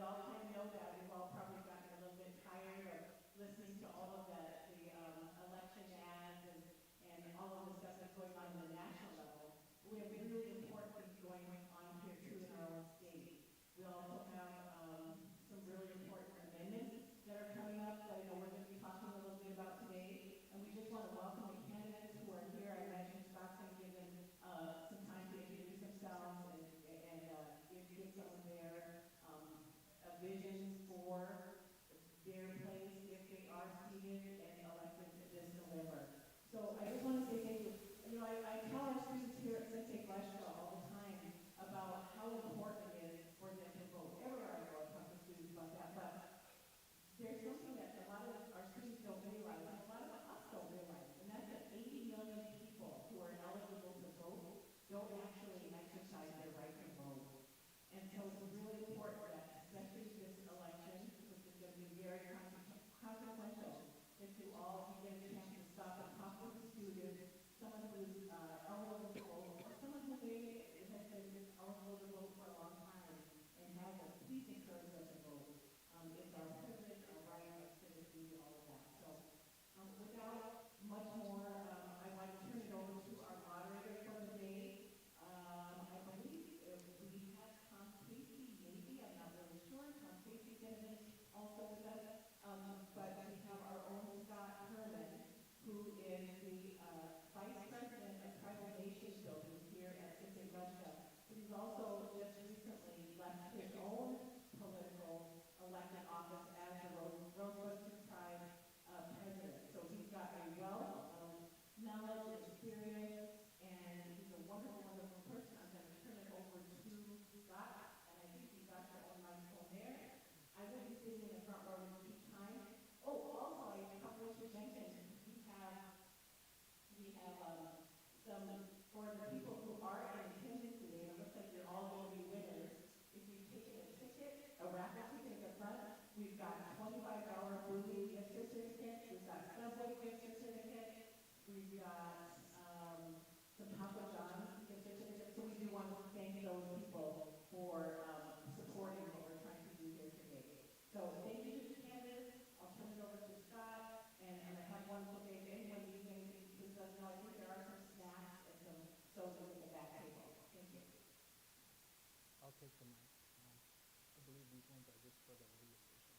all kind of know that we've all probably gotten a little bit tired of listening to all of the election ads and all of the stuff that's going on the national level. We have really important things going on here too in our own state. We also have some really important amendments that are coming up that I know we're going to be talking a little bit about today. And we just want to welcome the candidates who are here. I imagine Scott's going to give them some time to introduce themselves and give some of their visions for their place if they are seated and elected this November. So I just want to say thank you. You know, I tell our students here at Sensei Fleshka all the time about how important it is for them to vote. Everywhere I go, I talk to students about that. But there's something that a lot of our students don't realize, and a lot of us don't realize, and that's that 80 million people who are eligible to vote don't actually exercise their right to vote. And so it's really important that, especially this election, which is going to be very consequential, that you all get a chance to stop and talk with a student, someone who's eligible to vote, or someone who may has been eligible to vote for a long time and hasn't. Please encourage them to vote. It's our privilege, our right, our citizenry, all of that. So without much more, I'd like to turn it over to our moderator for the day. I believe we have Tom Casey, maybe, I'm not really sure. Tom Casey's going to be also with us. But we have our own Scott Herman, who is the Vice President of Tribal Nation Building here at Sensei Fleshka. But he's also just recently left his own political elected office as the Rosebud Tribe president. So he's got a wealth of knowledge, experience, and he's a wonderful, wonderful person. I'm going to turn it over to Scott, and I think you got your own microphone there. I will be sitting in the front row to keep time. Oh, also, I probably should mention, we have some, for the people who are in attendance today, it looks like you're all going to be winners. If you've taken a ticket, a raffle ticket at the front, we've got $25 Brewery gift certificates, we've got Subway gift certificates, we've got some Papa John's gift certificates. So we do want to thank those people for supporting what we're trying to do here today. So thank you to the candidates. I'll turn it over to Scott, and I have one for if anyone needs anything, please let us know. I think there are some snacks and some soda at the back table. Thank you. I'll take the mic. I believe these ones are just for the radio station.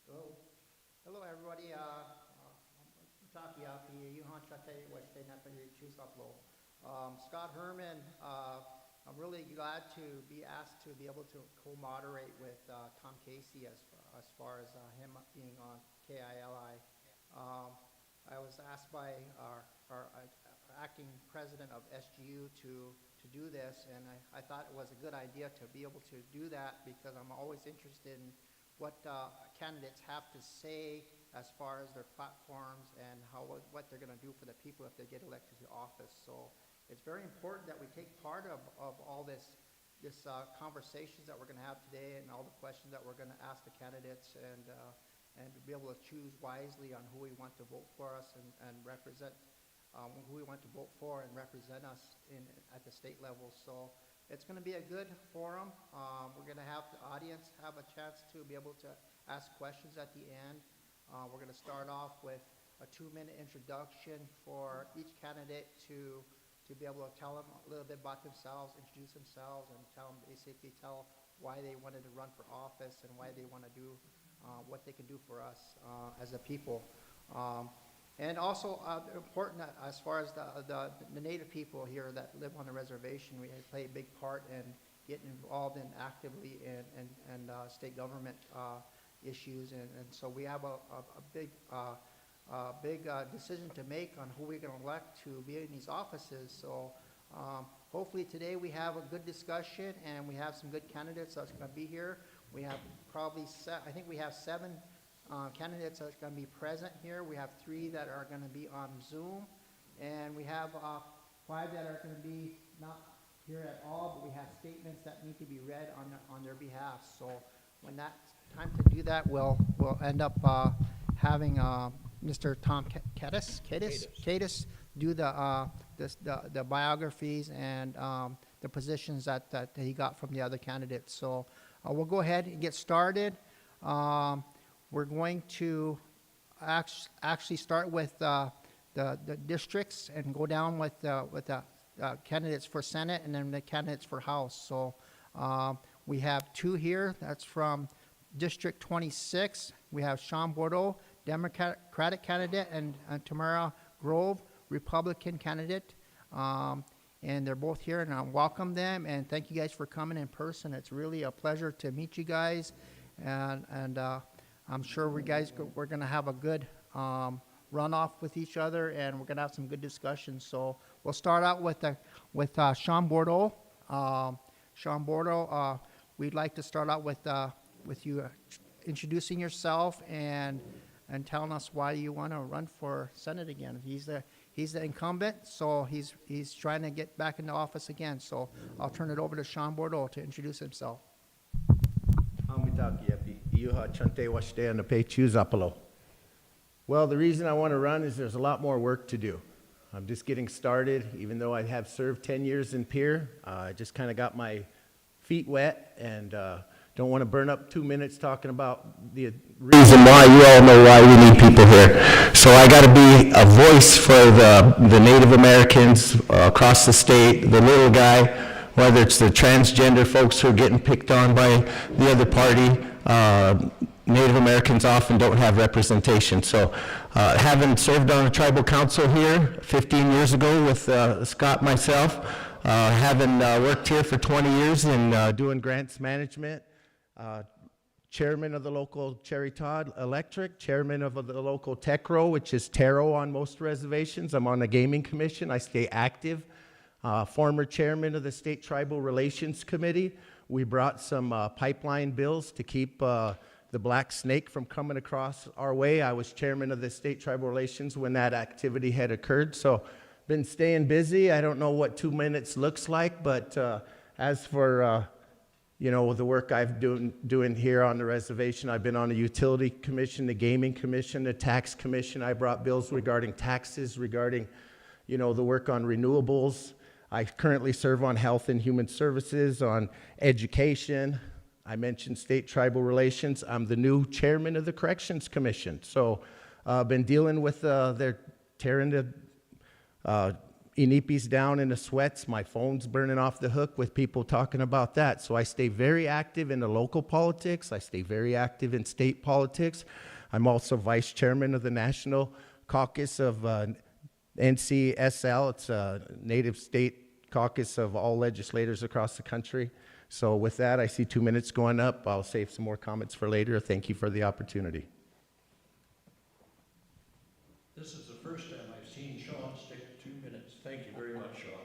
Hello. Hello, everybody. Scott Herman. I'm really glad to be asked to be able to co-moderate with Tom Casey as far as him being on KILI. I was asked by our acting president of SGU to do this, and I thought it was a good idea to be able to do that because I'm always interested in what candidates have to say as far as their platforms and what they're going to do for the people if they get elected to office. So it's very important that we take part of all this conversations that we're going to have today and all the questions that we're going to ask the candidates and to be able to choose wisely on who we want to vote for us and represent who we want to vote for and represent us at the state level. So it's going to be a good forum. We're going to have the audience have a chance to be able to ask questions at the end. We're going to start off with a 2-minute introduction for each candidate to be able to tell them a little bit about themselves, introduce themselves, and basically tell why they wanted to run for office and why they want to do what they can do for us as a people. And also important as far as the Native people here that live on the reservation, we play a big part in getting involved in actively in state government issues, and so we have a big decision to make on who we're going to elect to be in these offices. So hopefully today we have a good discussion and we have some good candidates that's going to be here. We have probably I think we have 7 candidates that's going to be present here. We have 3 that are going to be on Zoom, and we have 5 that are going to be not here at all, but we have statements that need to be read on their behalf. So when that's time to do that, we'll end up having Mr. Tom Cadis do the biographies and the positions that he got from the other candidates. So we'll go ahead and get started. We're going to actually start with the districts and go down with the candidates for Senate and then the candidates for House. So we have two here. That's from District 26. We have Sean Bordeaux, Democratic candidate, and Tamara Grove, Republican candidate. And they're both here, and I welcome them, and thank you guys for coming in person. It's really a pleasure to meet you guys, and I'm sure we're going to have a good runoff with each other, and we're going to have some good discussions. So we'll start out with Sean Bordeaux. Sean Bordeaux, we'd like to start out with you introducing yourself and telling us why you want to run for Senate again. He's the incumbent, so he's trying to get back into office again. So I'll turn it over to Sean Bordeaux to introduce himself. Well, the reason I want to run is there's a lot more work to do. I'm just getting started, even though I have served 10 years in peer. I just kind of got my feet wet and don't want to burn up 2 minutes talking about the reason why. You all know why we need people here. So I got to be a voice for the Native Americans across the state, the little guy, whether it's the transgender folks who are getting picked on by the other party. Native Americans often don't have representation. So having served on a tribal council here 15 years ago with Scott myself, having worked here for 20 years in doing grants management, chairman of the local Cherry Todd Electric, chairman of the local TECRO, which is TARO on most reservations. I'm on the gaming commission. I stay active. Former chairman of the State Tribal Relations Committee. We brought some pipeline bills to keep the black snake from coming across our way. I was chairman of the State Tribal Relations when that activity had occurred. So been staying busy. I don't know what 2 minutes looks like, but as for you know, the work I've doing here on the reservation, I've been on the utility commission, the gaming commission, the tax commission. I brought bills regarding taxes, regarding, you know, the work on renewables. I currently serve on health and human services, on education. I mentioned state tribal relations. I'm the new chairman of the corrections commission. So I've been dealing with they're tearing the Inipis down in the sweats. My phone's burning off the hook with people talking about that. So I stay very active in the local politics. I stay very active in state politics. I'm also vice chairman of the National Caucus of NCSL. It's a native state caucus of all legislators across the country. So with that, I see 2 minutes going up. I'll save some more comments for later. Thank you for the opportunity. This is the first time I've seen Sean stick to 2 minutes. Thank you very much, Sean.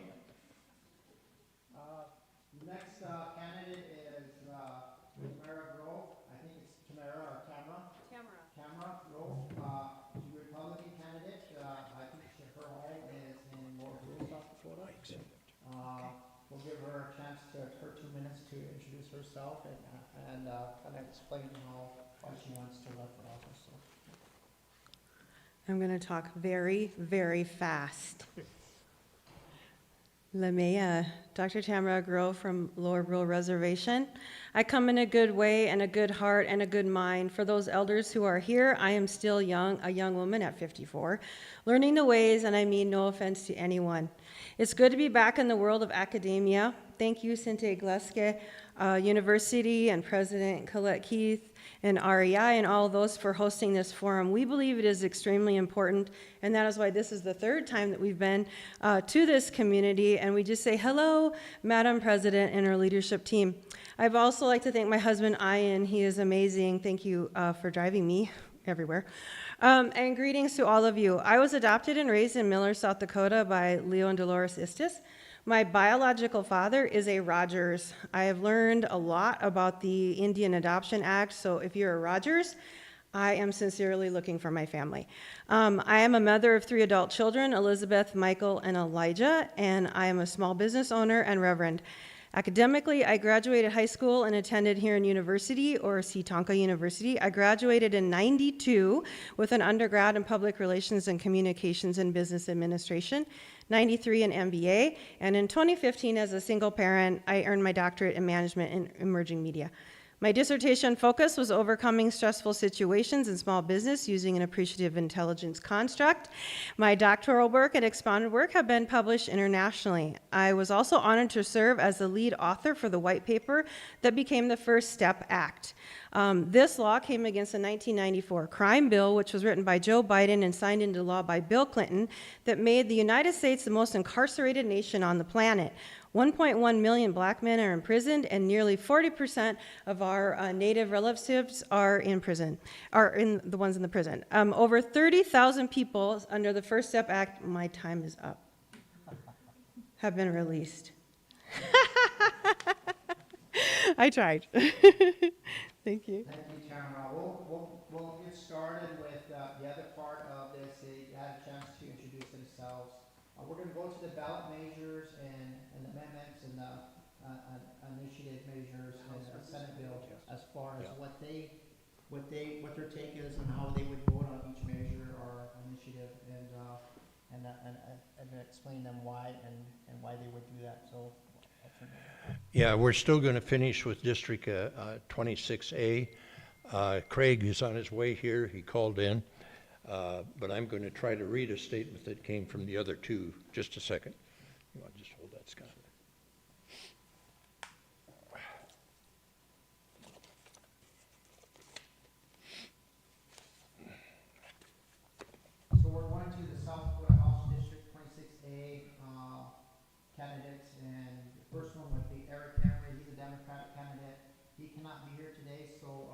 Next candidate is Tamara Grove. I think it's Tamara or Tamara. Tamara Grove. She's a Republican candidate. I think her home is in North South Dakota. We'll give her a chance for 2 minutes to introduce herself and kind of explain why she wants to run for office. So. I'm going to talk very, very fast. Lamea, Dr. Tamara Grove from Lower Brill Reservation. I come in a good way and a good heart and a good mind. For those elders who are here, I am still young, a young woman at 54, learning the ways, and I mean no offense to anyone. It's good to be back in the world of academia. Thank you, Sinte Gleske University and President Colette Keith and REI and all those for hosting this forum. We believe it is extremely important, and that is why this is the third time that we've been to this community, and we just say hello, Madam President and our leadership team. I'd also like to thank my husband, Ian. He is amazing. Thank you for driving me everywhere. And greetings to all of you. I was adopted and raised in Miller, South Dakota by Leo and Dolores Istis. My biological father is a Rogers. I have learned a lot about the Indian Adoption Act, so if you're a Rogers, I am sincerely looking for my family. I am a mother of 3 adult children, Elizabeth, Michael, and Elijah, and I am a small business owner and reverend. Academically, I graduated high school and attended Huron University, or Setonka University. I graduated in '92 with an undergrad in Public Relations and Communications and Business Administration, '93 an MBA, and in 2015, as a single parent, I earned my doctorate in Management in Emerging Media. My dissertation focus was overcoming stressful situations in small business using an appreciative intelligence construct. My doctoral work and expounded work have been published internationally. I was also honored to serve as the lead author for the white paper that became the First Step Act. This law came against the 1994 crime bill, which was written by Joe Biden and signed into law by Bill Clinton, that made the United States the most incarcerated nation on the planet. 1.1 million black men are imprisoned, and nearly 40% of our native relatives are in prison, are in the ones in the prison. Over 30,000 people under the First Step Act, my time is up, have been released. I tried. Thank you. Thank you, Tamara. We'll get started with the other part of this. They had a chance to introduce themselves. We're going to go to the ballot measures and amendments and initiative measures and the Senate bill as far as what their take is on how they would vote on each measure or initiative and explain them why and why they would do that. So. Yeah, we're still going to finish with District 26A. Craig is on his way here. He called in. But I'm going to try to read a statement that came from the other two. Just a second. You want to just hold that, Scott? So we're going to the South Dakota House District 26A candidates, and the first one would be Eric Emery. He's a Democratic candidate. He cannot be here today, so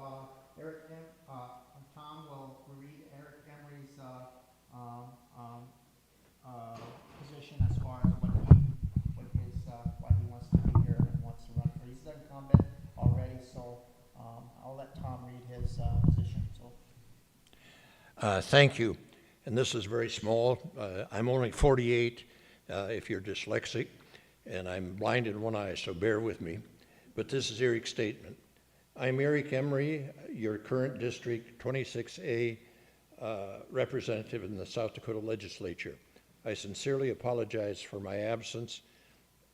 Tom will read Eric Emery's position as far as why he wants to be here and wants to run for. He's an incumbent already, so I'll let Tom read his position. So. Thank you. And this is very small. I'm only 48 if you're dyslexic, and I'm blind in one eye, so bear with me. But this is Eric's statement. I'm Eric Emery, your current District 26A representative in the South Dakota Legislature. I sincerely apologize for my absence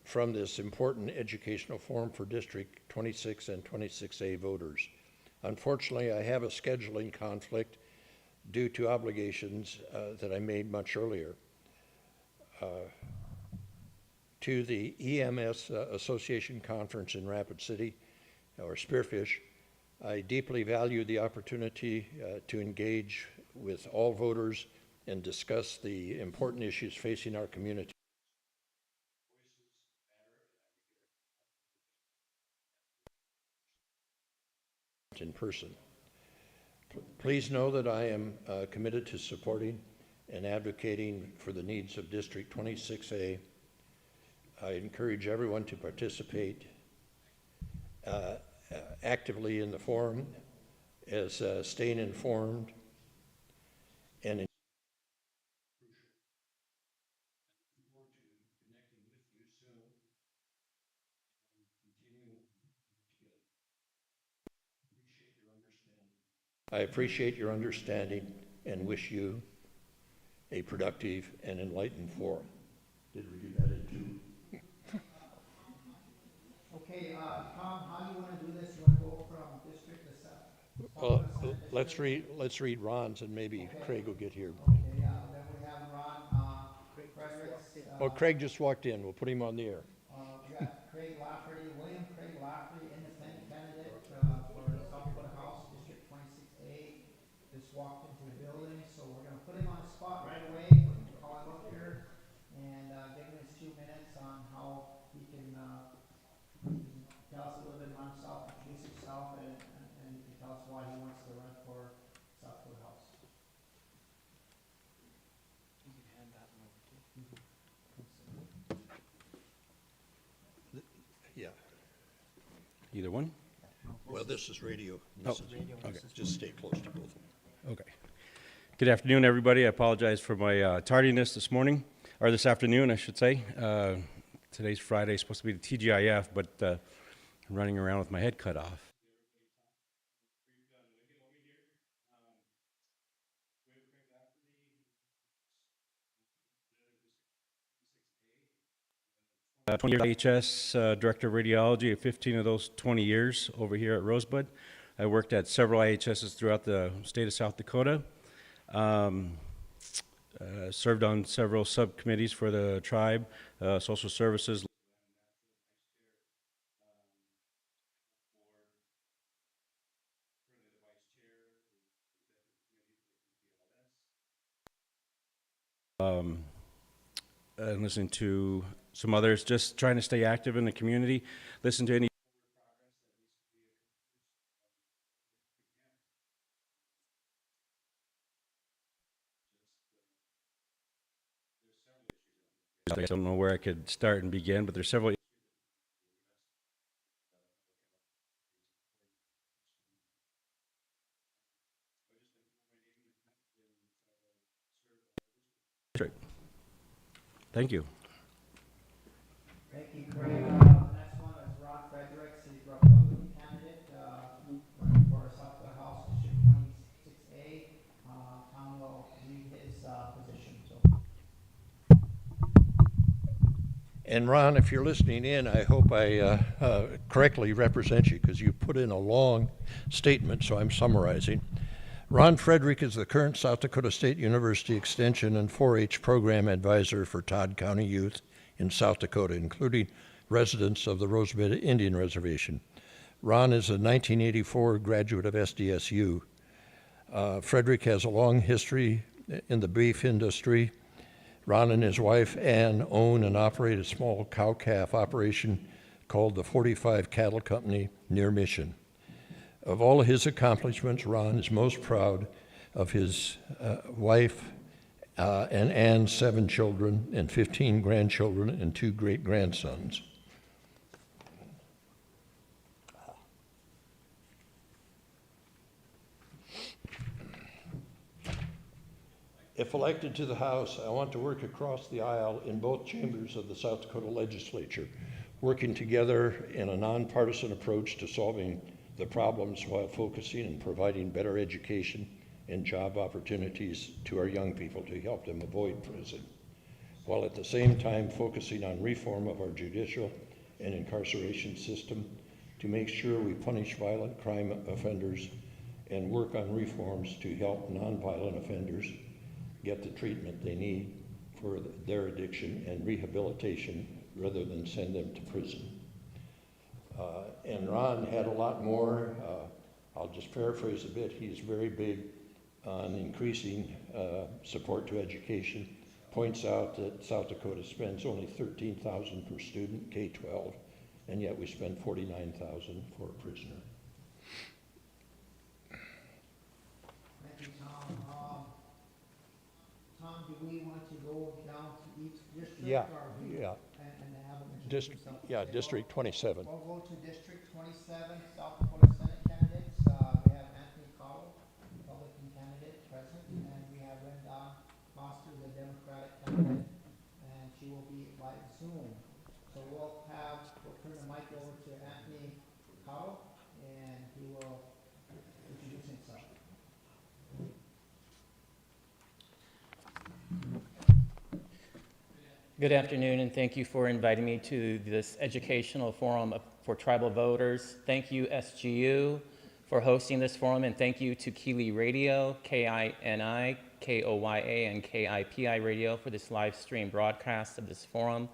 from this important educational forum for District 26 and 26A voters. Unfortunately, I have a scheduling conflict due to obligations that I made much earlier. To the EMS Association Conference in Rapid City, or Spearfish, I deeply value the opportunity to engage with all voters and discuss the important issues facing our community. In person. Please know that I am committed to supporting and advocating for the needs of District 26A. I encourage everyone to participate actively in the forum as staying informed and crucial. I look forward to connecting with you soon and continuing together. I appreciate your understanding and wish you a productive and enlightened forum. Did we do that in two? Okay, Tom, how do you want to do this? You want to go from district to South? Well, let's read Ron's, and maybe Craig will get here. Okay, then we have Ron, Fredericks. Oh, Craig just walked in. We'll put him on the air. We got Craig Lafferty, William Craig Lafferty, independent candidate for South Dakota House, District 26A. Just walked into the building, so we're going to put him on the spot right away. We're going to call him up here and give him his 2 minutes on how he can tell us a little bit about himself, introduce himself, and he can tell us why he wants to run for South Dakota House. You can hand that one over to. Yeah. Either one? Well, this is radio. This is radio. Okay. Just stay close to both of them. Okay. Good afternoon, everybody. I apologize for my tardiness this morning, or this afternoon, I should say. today's Friday, supposed to be the TGIF, but I'm running around with my head cut off. 20 years IHS Director of Radiology, 15 of those 20 years over here at Rosebud. I worked at several IHSs throughout the state of South Dakota. Served on several subcommittees for the tribe, social services. And listening to some others, just trying to stay active in the community, listen to any I don't know where I could start and begin, but there's several. Thank you. Thank you, Craig. The next one is Ron Fredericks, he's a Republican candidate, running for South Dakota House District 26A. Tom will lead his position, so. And Ron, if you're listening in, I hope I correctly represent you because you put in a long statement, so I'm summarizing. Ron Frederick is the current South Dakota State University Extension and 4-H program advisor for Todd County youth in South Dakota, including residents of the Rosebud Indian Reservation. Ron is a 1984 graduate of SDSU. Frederick has a long history in the beef industry. Ron and his wife, Ann, own and operate a small cow-calf operation called the 45 Cattle Company near Mission. Of all of his accomplishments, Ron is most proud of his wife and Ann's 7 children and 15 grandchildren and 2 great-grandsons. If elected to the House, I want to work across the aisle in both chambers of the South Dakota Legislature, working together in a nonpartisan approach to solving the problems while focusing and providing better education and job opportunities to our young people to help them avoid prison, while at the same time focusing on reform of our judicial and incarceration system to make sure we punish violent crime offenders and work on reforms to help nonviolent offenders get the treatment they need for their addiction and rehabilitation rather than send them to prison. And Ron had a lot more. I'll just paraphrase a bit. He's very big on increasing support to education. Points out that South Dakota spends only $13,000 per student, K-12, and yet we spend $49,000 for a prisoner. Thank you, Tom. Tom, do we want to go down to each district? Yeah, or yeah. And have them introduce themselves? Yeah, District 27. We'll go to District 27, South Dakota Senate candidates. We have Anthony Cottle, Republican candidate, present, and we have Linda Foster, the Democratic candidate, and she will be by Zoom. So we'll turn the mic over to Anthony Cottle, and he will introduce himself. Good afternoon, and thank you for inviting me to this educational forum for tribal voters. Thank you, SGU, for hosting this forum, and thank you to Keeley Radio, KINI, KOYA, and KIPI Radio for this live stream broadcast of this forum.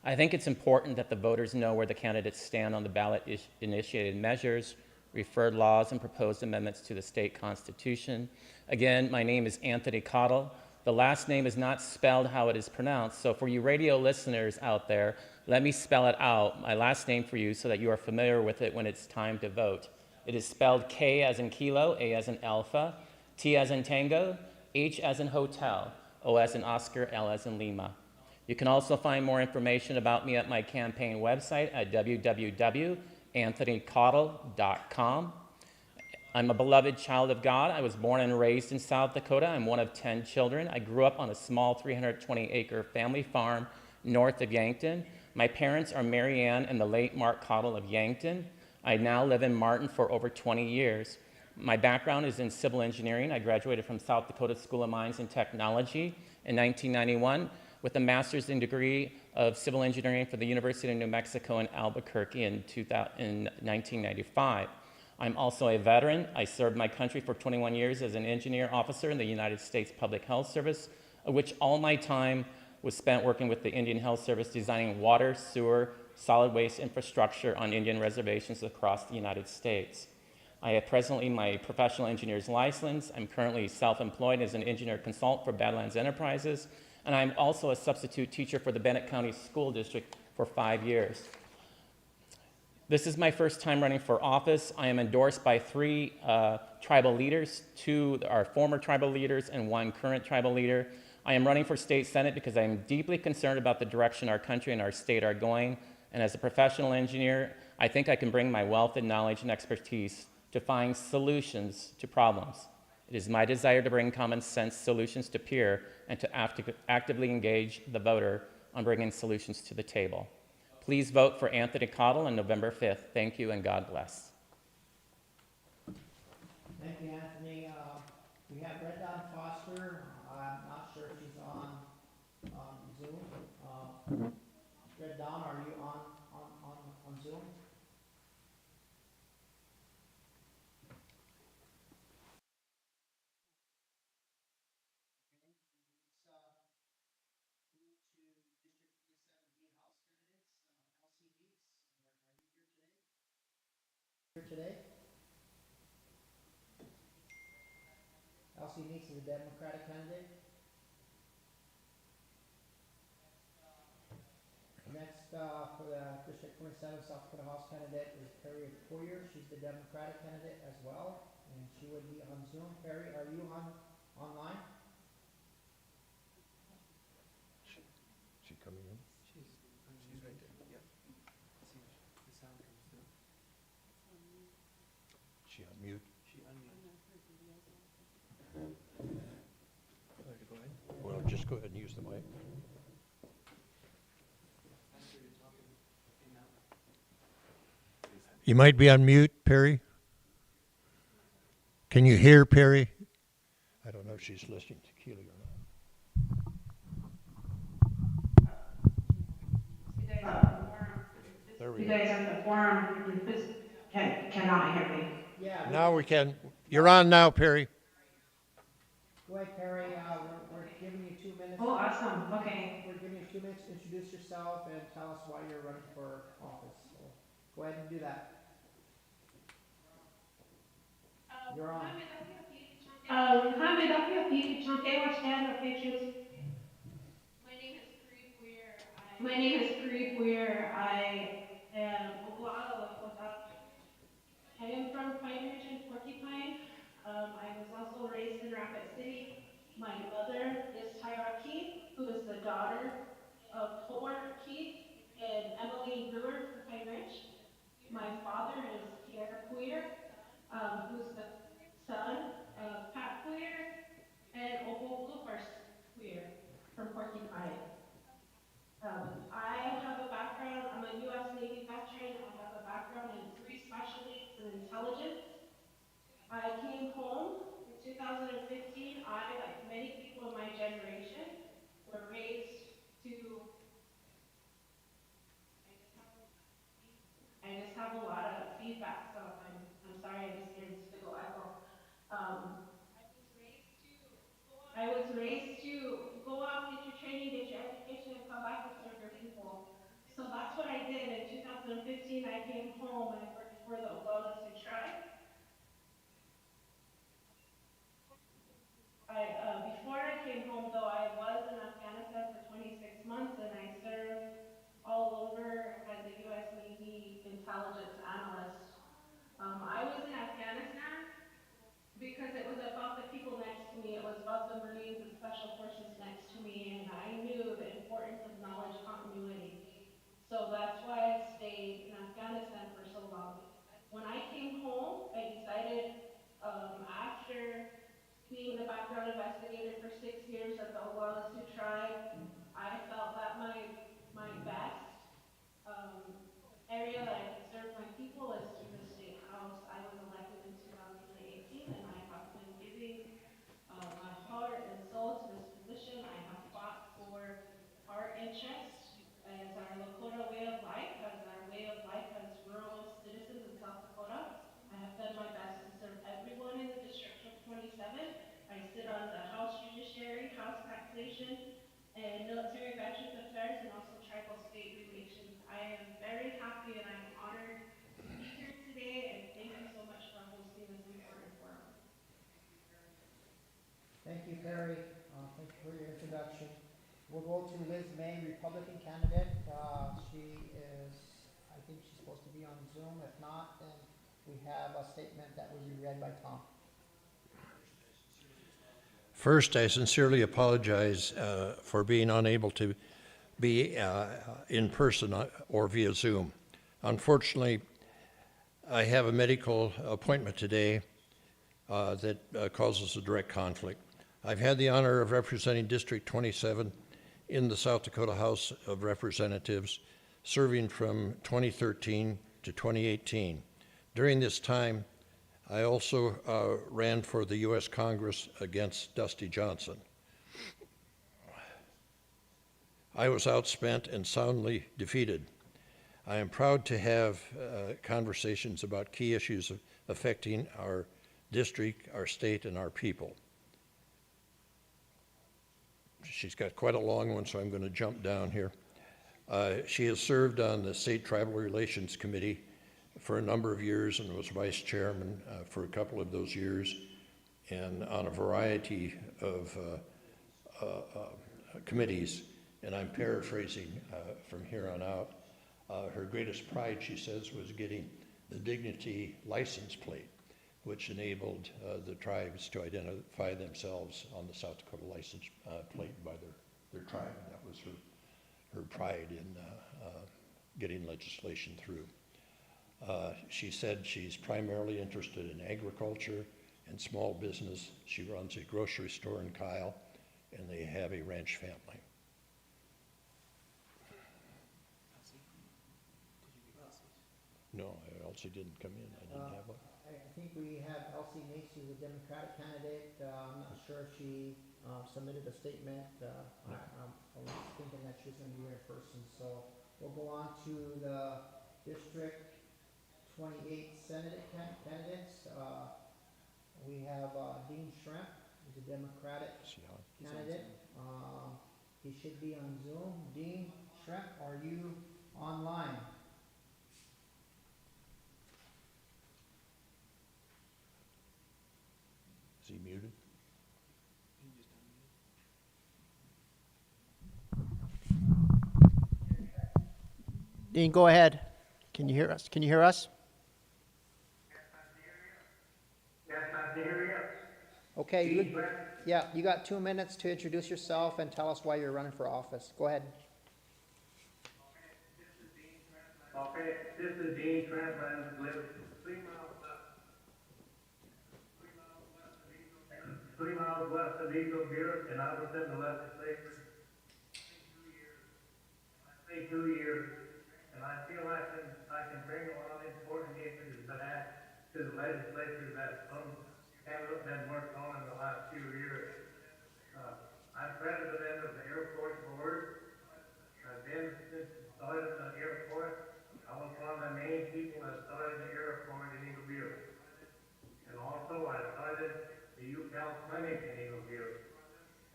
I think it's important that the voters know where the candidates stand on the ballot-initiated measures, referred laws, and proposed amendments to the state constitution. Again, my name is Anthony Cottle. The last name is not spelled how it is pronounced, so for you radio listeners out there, let me spell it out, my last name for you, so that you are familiar with it when it's time to vote. It is spelled K as in kilo, A as in alpha, T as in tango, H as in hotel, O as in Oscar, L as in Lima. You can also find more information about me at my campaign website at www.anthonycottle.com. I'm a beloved child of God. I was born and raised in South Dakota. I'm one of 10 children. I grew up on a small 320-acre family farm north of Yankton. My parents are Mary Ann and the late Mark Cottle of Yankton. I now live in Martin for over 20 years. My background is in civil engineering. I graduated from South Dakota School of Mines and Technology in 1991 with a master's degree of civil engineering from the University of New Mexico in Albuquerque in 1995. I'm also a veteran. I served my country for 21 years as an engineer officer in the United States Public Health Service, of which all my time was spent working with the Indian Health Service designing water, sewer, solid waste infrastructure on Indian reservations across the United States. I have presently my professional engineer's license. I'm currently self-employed as an engineer consultant for Badlands Enterprises, and I'm also a substitute teacher for the Bennett County School District for 5 years. This is my first time running for office. I am endorsed by 3 tribal leaders. 2 are former tribal leaders and 1 current tribal leader. I am running for state senate because I am deeply concerned about the direction our country and our state are going. And as a professional engineer, I think I can bring my wealth and knowledge and expertise to find solutions to problems. It is my desire to bring common sense solutions to peer and to actively engage the voter on bringing solutions to the table. Please vote for Anthony Cottle on November 5th. Thank you and God bless. Thank you, Anthony. We have Red Dawn Foster. I'm not sure if she's on Zoom. Red Dawn, are you on Zoom? Here today? Elsie Meeks is a Democratic candidate. Next, for the District 27 South Dakota House candidate is Perry Poyer. She's the Democratic candidate as well, and she would be on Zoom. Perry, are you online? She coming in? She's right there, yep. See, the sound comes through. She on mute? She unmuted. Oh, go ahead. Well, just go ahead and use the mic. You might be on mute, Perry. Can you hear Perry? I don't know if she's listening to Keely or not. There we You go. guys at the forum cannot hear me. Yeah. Now we can. You're on now, Perry. Go ahead, Perry. We're giving you 2 minutes. Oh, awesome. Okay. We're giving you 2 minutes to introduce yourself and tell us why you're running for office. So go ahead and do that. You're on. Hi, me dá pra ouvir? Chantei o stand of pictures. My name is Puri Puyer. I am I am from Pine Ridge and Porcupine. I was also raised in Rapid City. My mother is Tyra Keith, who is the daughter of Homer Keith and Emmeline Brewer from Pine Ridge. My father is Pierre Puyer, who's the son of Pat Puyer and Opal Wolfers Puyer from Porcupine. I have a background, I'm a U.S. Navy veteran. I have a background in 3 specialties in intelligence. I came home in 2015. I, like many people in my generation, were raised to, I just have a lot of feedback, so I'm sorry, I just hear this big ol' echo. I was raised to go out, get your training, get your education, and come back and serve your people. So that's what I did. In 2015, I came home and I worked for the Oglala tribe. Before I came home, though, I was in Afghanistan for 26 months, and I served all over as a U.S. Navy intelligence analyst. I was in Afghanistan because it was about the people next to me. It was about the Marines and Special Forces next to me, and I knew the importance of knowledge continuity. So that's why I stayed in Afghanistan for so long. When I came home, Thank you, Perry. Thank you for your introduction. We'll go to Liz May, Republican candidate. She is, I think she's supposed to be on Zoom. If not, then we have a statement that will be read by Tom. First, I sincerely apologize for being unable to be in person or via Zoom. Unfortunately, I have a medical appointment today that causes a direct conflict. I've had the honor of representing District 27 in the South Dakota House of Representatives, serving from 2013 to 2018. During this time, I also ran for the U.S. Congress against Dusty Johnson. I was outspent and soundly defeated. I am proud to have conversations about key issues affecting our district, our state, and our people. She's got quite a long one, so I'm going to jump down here. She has served on the State Tribal Relations Committee for a number of years and was vice chairman for a couple of those years, and on a variety of committees. And I'm paraphrasing from here on out. Her greatest pride, she says, was getting the dignity license plate, which enabled the tribes to identify themselves on the South Dakota license plate by their tribe. And that was her pride in getting legislation through. She said she's primarily interested in agriculture and small business. She runs a grocery store in Kyle, and they have a ranch family. No, Elsie didn't come in. I didn't have one. I think we have Elsie Nace, who's a Democratic candidate. I'm not sure if she submitted a statement. I was thinking that she was going to be here in person. So we'll go on to the District 28 Senate candidates. We have Dean Schremp, who's a Democratic candidate. He should be on Zoom. Dean Schremp, are you online? Is he muted? Dean, go ahead. Can you hear us? Can you hear us? Yes, I can hear you. Okay, yeah, you got 2 minutes to introduce yourself and tell us why you're running for office. Go ahead. Okay, this is Dean Trent. I live 3 miles west of Eagle Butte, and I was in the legislature 2 years. And I feel like I can bring a lot of important issues back to the legislature that haven't been worked on in the last few years. I'm president of the Airport Board. I've been since the start of the airport. I was one of the main people that started the airport in Eagle Butte. And also I started the UCal Clinic in Eagle Butte.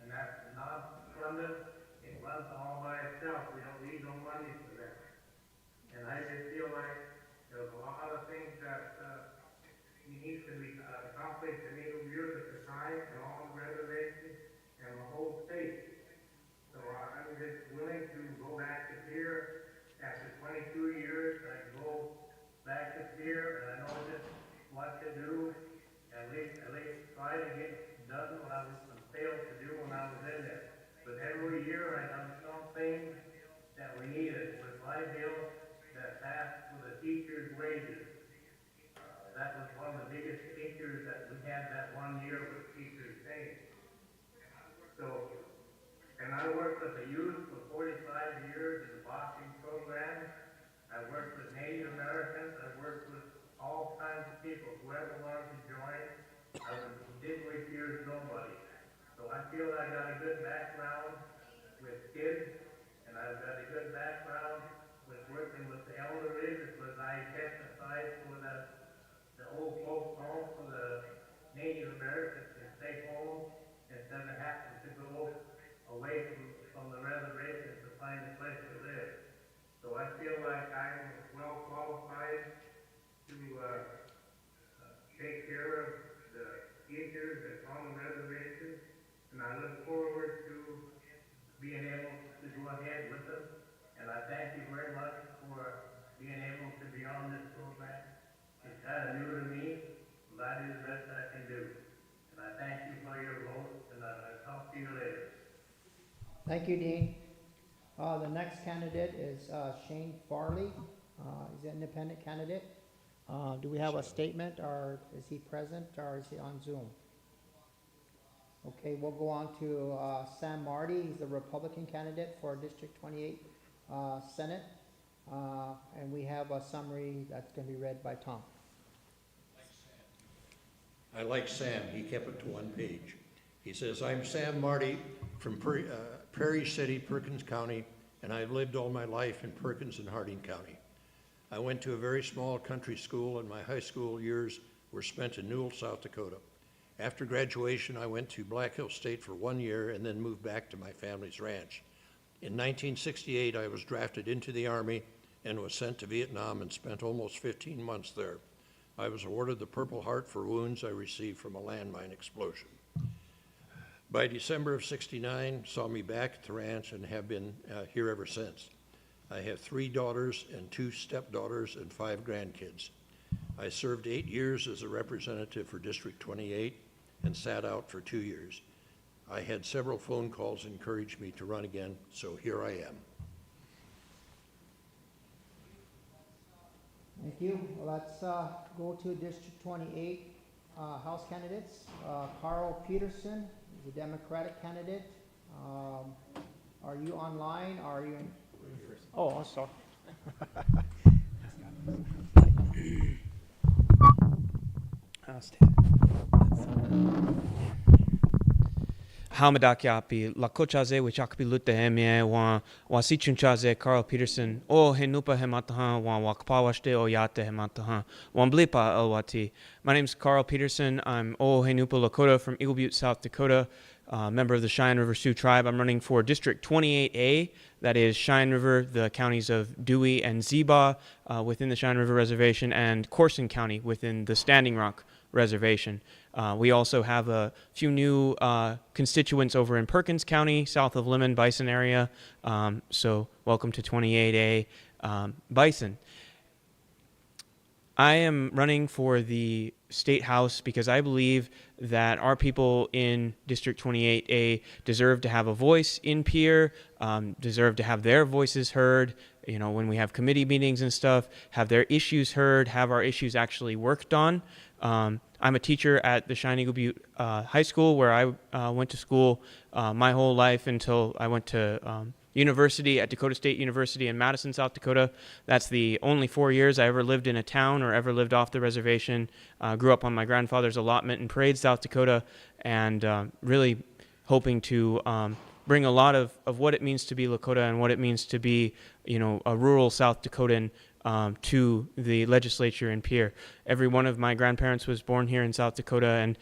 And that's not funded. It runs all by itself. We don't need no money for that. And I just feel like there's a lot of things that need to be accomplished in Eagle Butte at the time, and all the reservations, and the whole state. So I'm just willing to go back to here. After 22 years, I can go back to here, and I know just what to do, at least try to get done what I was failed to do when I was in there. But every year I done something that we needed. With my bill that passed for the teachers' wages, that was one of the biggest issues that we had that 1 year with teachers' pay. So, and I worked with the youth for 45 years in the boxing program. I worked with Native Americans. I worked with all kinds of people. Whoever wanted to join, I didn't refuse nobody. So I feel I got a good background with kids, and I've got a good background with working with the elderly, because I testified for the old folks home for the Native Americans to stay home instead of having to go away from the reservation to find a place to live. So I feel like I'm well qualified to take care of the issues that's on the reservation. and I look forward to being able to go ahead with them. And I thank you very much for being able to be on this program. It's kind of new to me, but I do the best I can do. And I thank you for your vote, and I'll talk to you later. Thank you, Dean. The next candidate is Shane Farley. He's an independent candidate. Do we have a statement, or is he present, or is he on Zoom? Okay, we'll go on to Sam Marty. He's the Republican candidate for District 28 Senate. And we have a summary that's going to be read by Tom. I like Sam, he kept it to one page. He says, I'm Sam Marty from Prairie City, Perkins County, and I've lived all my life in Perkins and Harding County. I went to a very small country school, and my high school years were spent in Newell, South Dakota. After graduation, I went to Black Hills State for 1 year and then moved back to my family's ranch. In 1968, I was drafted into the Army and was sent to Vietnam and spent almost 15 months there. I was awarded the Purple Heart for wounds I received from a landmine explosion. By December of '69, saw me back at the ranch and have been here ever since. I have 3 daughters and 2 stepdaughters and 5 grandkids. I served 8 years as a representative for District 28 and sat out for 2 years. I had several phone calls encouraged me to run again, so here I am. Thank you. Let's go to District 28 House candidates. Carl Peterson is a Democratic candidate. Are you online? Or are you in? Oh, I'm sorry. Hamadakiapi, Lakochaze, Wichakapi Lutehemie, Wasichunchaze, Carl Peterson, O Henupa Hematahan, Wakpawashte, O Yate Hematahan, Wamblipa Elwati. My name is Carl Peterson. I'm O Henupa Lakota from Eagle Butte, South Dakota, member of the Cheyenne River Sioux Tribe. I'm running for District 28A, that is Cheyenne River, the counties of Dewey and Zeba within the Cheyenne River Reservation, and Corson County within the Standing Rock Reservation. We also have a few new constituents over in Perkins County, south of Lemon, Bison area. So welcome to 28A Bison. I am running for the State House because I believe that our people in District 28A deserve to have a voice in Pierre, deserve to have their voices heard, you know, when we have committee meetings and stuff, have their issues heard, have our issues actually worked on. I'm a teacher at the Cheyenne Eagle Butte High School, where I went to school my whole life until I went to university at Dakota State University in Madison, South Dakota. That's the only 4 years I ever lived in a town or ever lived off the reservation. Grew up on my grandfather's allotment in Parade, South Dakota, and really hoping to bring a lot of what it means to be Lakota and what it means to be, you know, a rural South Dakotan to the legislature in Pierre. Every one of my grandparents was born here in South Dakota, and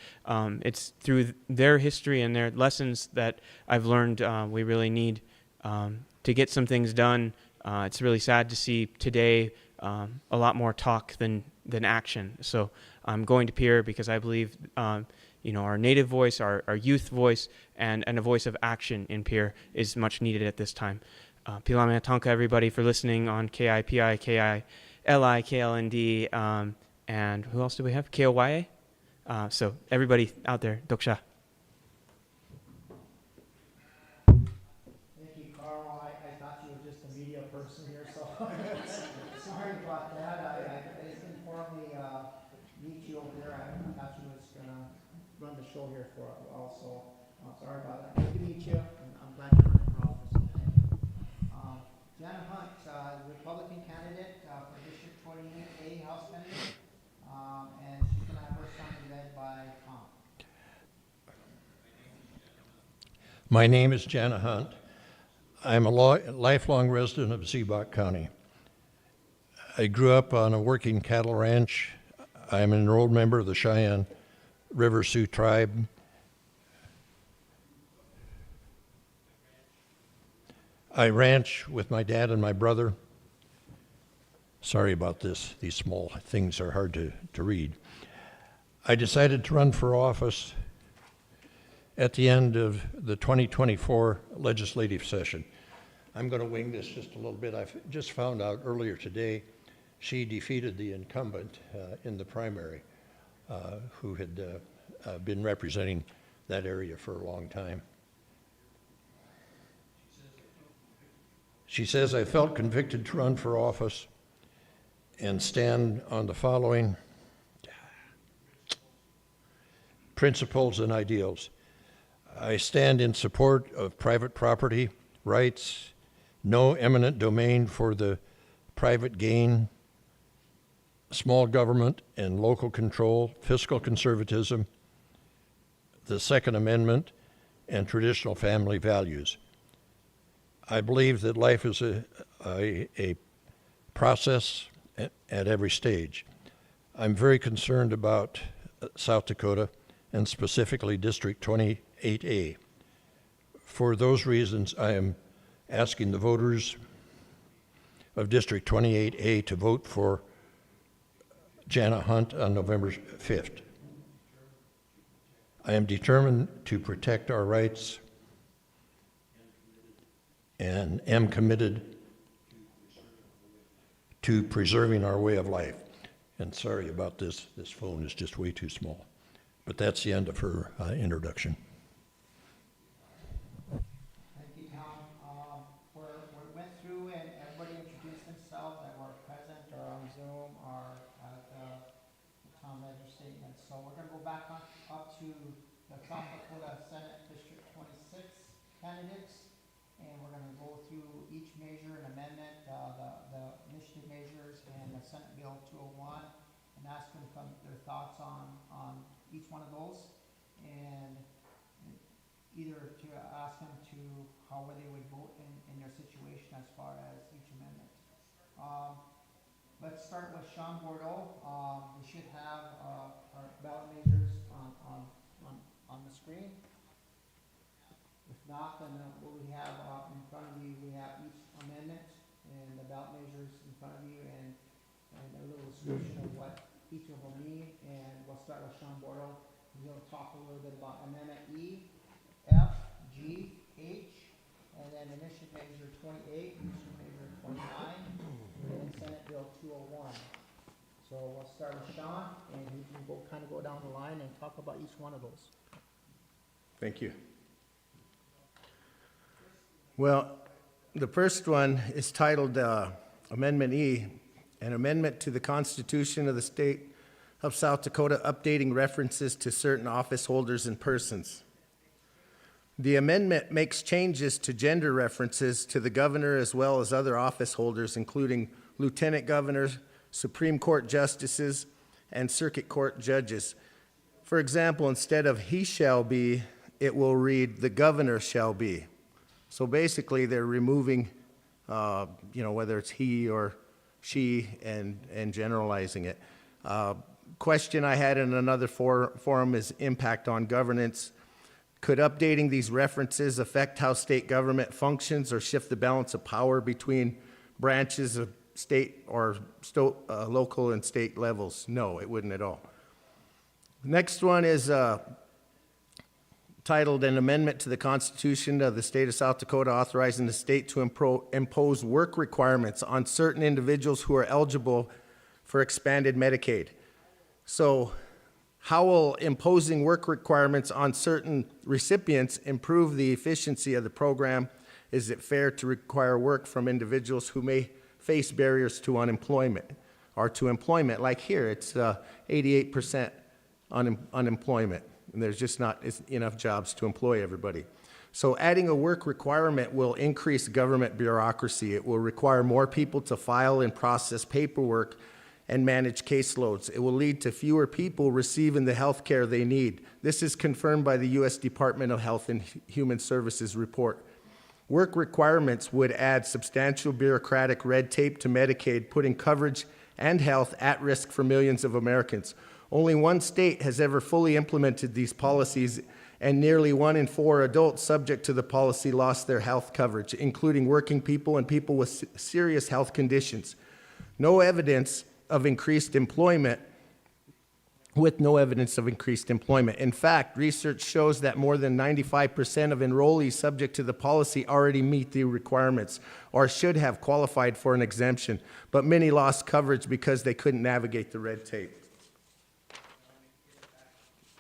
it's through their history and their lessons that I've learned we really need to get some things done. It's really sad to see today a lot more talk than action. So I'm going to Pierre because I believe you know, our native voice, our youth voice, and a voice of action in Pierre is much needed at this time. Pilame Atanka, everybody, for listening on KIPI, KILI, KLND, and who else do we have? KOYA? So everybody out there, Doksha. Thank you, Carl. I thought you were just a media person here, so sorry about that. I just informally meet you over there. I thought you was gonna run the show here for a while, so sorry about that. Good to meet you, and I'm glad you're running for office. Janet Hunt, Republican candidate for District 28A House candidate, and she's gonna have her summary led by Tom. My name is Jana Hunt. I'm a lifelong resident of Zebach County. I grew up on a working cattle ranch. I'm an enrolled member of the Cheyenne River Sioux Tribe. I ranch with my dad and my brother. Sorry about this. These small things are hard to read. I decided to run for office at the end of the 2024 legislative session. I'm going to wing this just a little bit. I've just found out earlier today she defeated the incumbent in the primary who had been representing that area for a long time. She says, I felt convicted to run for office and stand on the following principles and ideals. I stand in support of private property rights, no eminent domain for the private gain, small government and local control, fiscal conservatism, the Second Amendment, and traditional family values. I believe that life is a process at every stage. I'm very concerned about South Dakota and specifically District 28A. For those reasons, I am asking the voters of District 28A to vote for Jana Hunt on November 5th. I am determined to protect our rights and am committed to preserving our way of life. And sorry about this, this phone is just way too small. But that's the end of her introduction. Thank you, Tom. We went through and everybody introduced themselves that were present or on Zoom or at the Tom Ledger statement. So we're going to go back up to the South Dakota Senate District 26 candidates, and we're going to go through each measure and amendment, the initiative measures and the Senate Bill 201, and ask them their thoughts on each one of those, and either to ask them to how they would vote in their situation as far as each amendment. Let's start with Sean Bordeaux. We should have our ballot measures on the screen. If not, then what we have in front of you, we have each amendment and the ballot measures in front of you, and a little description of what each of them mean. And we'll start with Sean Bordeaux. He'll talk a little bit about Amendment E, F, G, H, and then Initiative Measure 28, Initiative Measure 29, and then Senate Bill 201. So we'll start with Sean, and he can kind of go down the line and talk about each one of those. Thank you. Well, the first one is titled Amendment E, an amendment to the Constitution of the State of South Dakota updating references to certain office holders and persons. The amendment makes changes to gender references to the governor as well as other office holders, including lieutenant governors, Supreme Court justices, and circuit court judges. For example, instead of he shall be, it will read the governor shall be. So basically, they're removing, whether it's he or she and generalizing it. Question I had in another forum is impact on governance. Could updating these references affect how state government functions or shift the balance of power between branches of state or local and state levels? No, it wouldn't at all. Next one is titled An Amendment to the Constitution of the State of South Dakota authorizing the state to impose work requirements on certain individuals who are eligible for expanded Medicaid. So how will imposing work requirements on certain recipients improve the efficiency of the program? Is it fair to require work from individuals who may face barriers to unemployment or to employment? Like here, it's 88% unemployment, and there's just not enough jobs to employ everybody. So adding a work requirement will increase government bureaucracy. It will require more people to file and process paperwork and manage caseloads. It will lead to fewer people receiving the health care they need. This is confirmed by the U.S. Department of Health and Human Services report. Work requirements would add substantial bureaucratic red tape to Medicaid, putting coverage and health at risk for millions of Americans. Only one state has ever fully implemented these policies, and nearly 1 in 4 adults subject to the policy lost their health coverage, including working people and people with serious health conditions. No evidence of increased employment with no evidence of increased employment. In fact, research shows that more than 95% of enrollees subject to the policy already meet the requirements or should have qualified for an exemption, but many lost coverage because they couldn't navigate the red tape.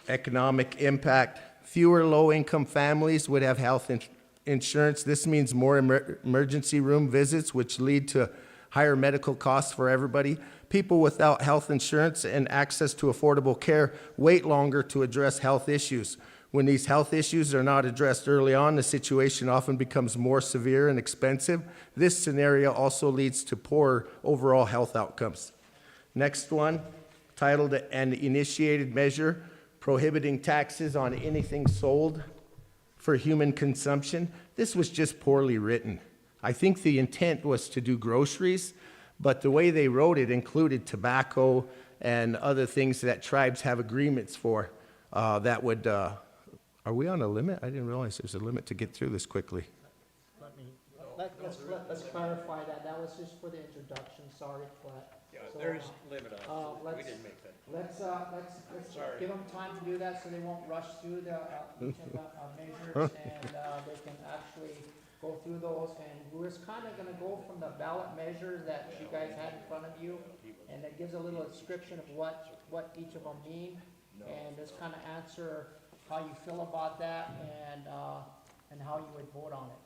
Economic impact. Fewer low-income families would have health insurance. This means more emergency room visits, which lead to higher medical costs for everybody. People without health insurance and access to affordable care wait longer to address health issues. When these health issues are not addressed early on, the situation often becomes more severe and expensive. This scenario also leads to poor overall health outcomes. Next one, titled An Initiated Measure Prohibiting Taxes on Anything Sold for Human Consumption. This was just poorly written. I think the intent was to do groceries, but the way they wrote it included tobacco and other things that tribes have agreements for that would, are we on a limit? I didn't realize there's a limit to get through this quickly. Let's clarify that. That was just for the introduction, sorry, but. Yeah, so, there is a limit on it. We let's- didn't make that. Let's Sorry. give them time to do that so they won't rush through the, each of the measures and they can actually go through those. And we're just kind of gonna go from the ballot measures that you guys had in front of you, and it gives a little description of what each of them mean, and just kind of answer how you feel about that and how you would vote on it.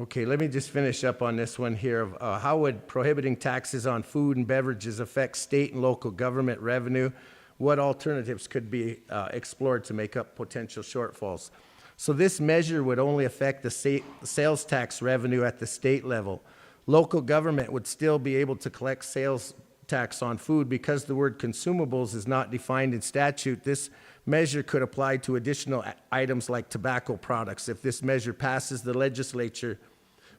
Okay, let me just finish up on this one here. How would prohibiting taxes on food and beverages affect state and local government revenue? What alternatives could be explored to make up potential shortfalls? So this measure would only affect the sales tax revenue at the state level. Local government would still be able to collect sales tax on food because the word consumables is not defined in statute. This measure could apply to additional items like tobacco products. If this measure passes, the legislature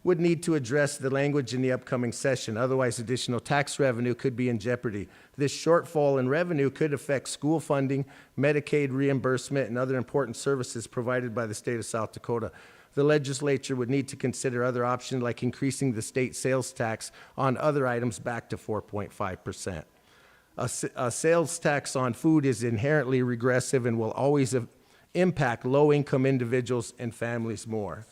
would need to address the language in the upcoming session. Otherwise, additional tax revenue could be in jeopardy. This shortfall in revenue could affect school funding, Medicaid reimbursement, and other important services provided by the state of South Dakota. The legislature would need to consider other options like increasing the state sales tax on other items back to 4.5%. A sales tax on food is inherently regressive and will always impact low-income individuals and families more.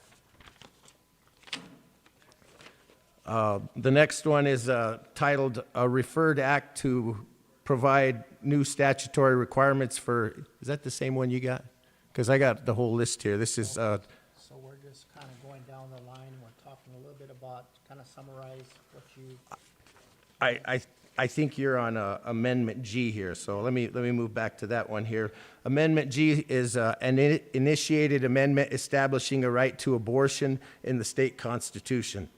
The next one is titled A Referred Act to Provide New Statutory Requirements for, is that the same one you got? Because I got the whole list here. This is, So we're just kind of going down the line, and we're talking a little bit about, kind of summarize what you. I think you're on Amendment G here, so let me move back to that one here. Amendment G is an initiated amendment establishing a right to abortion in the state constitution.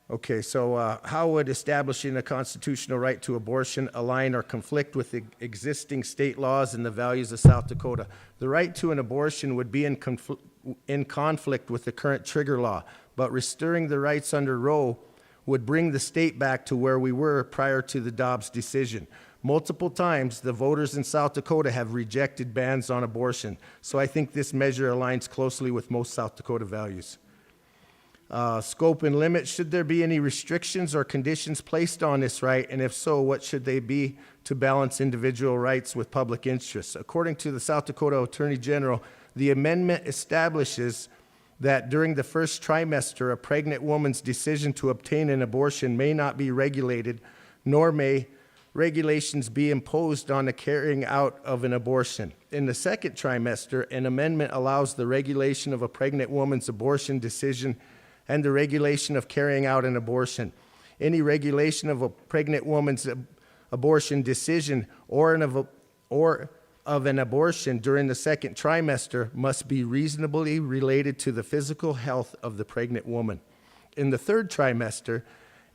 Okay, so how would establishing a constitutional right to abortion align or conflict with the existing state laws and the values of South Dakota? The right to an abortion would be in conflict with the current trigger law, but restoring the rights under Roe would bring the state back to where we were prior to the Dobbs decision. Multiple times, the voters in South Dakota have rejected bans on abortion, so I think this measure aligns closely with most South Dakota values. Scope and limit, should there be any restrictions or conditions placed on this right, and if so, what should they be to balance individual rights with public interests? According to the South Dakota Attorney General, the amendment establishes that during the first trimester, a pregnant woman's decision to obtain an abortion may not be regulated, nor may regulations be imposed on the carrying out of an abortion. In the second trimester, an amendment allows the regulation of a pregnant woman's abortion decision and the regulation of carrying out an abortion. Any regulation of a pregnant woman's abortion decision or of an abortion during the second trimester must be reasonably related to the physical health of the pregnant woman. In the third trimester,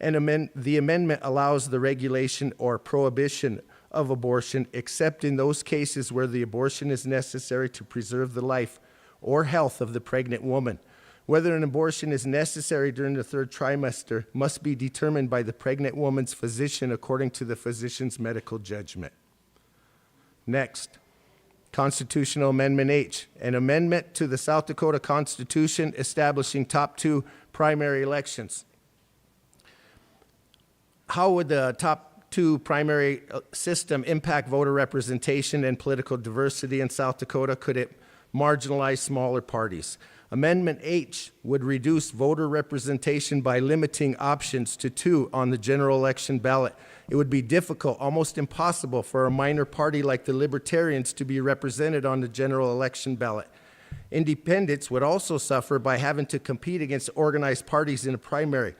the amendment allows the regulation or prohibition of abortion except in those cases where the abortion is necessary to preserve the life or health of the pregnant woman. Whether an abortion is necessary during the third trimester must be determined by the pregnant woman's physician according to the physician's medical judgment. Next, Constitutional Amendment H, an amendment to the South Dakota Constitution establishing top 2 primary elections. How would the top II primary system impact voter representation and political diversity in South Dakota? Could it marginalize smaller parties? Amendment H would reduce voter representation by limiting options to 2 on the general election ballot. It would be difficult, almost impossible, for a minor party like the Libertarians to be represented on the general election ballot. Independents would also suffer by having to compete against organized parties in a primary.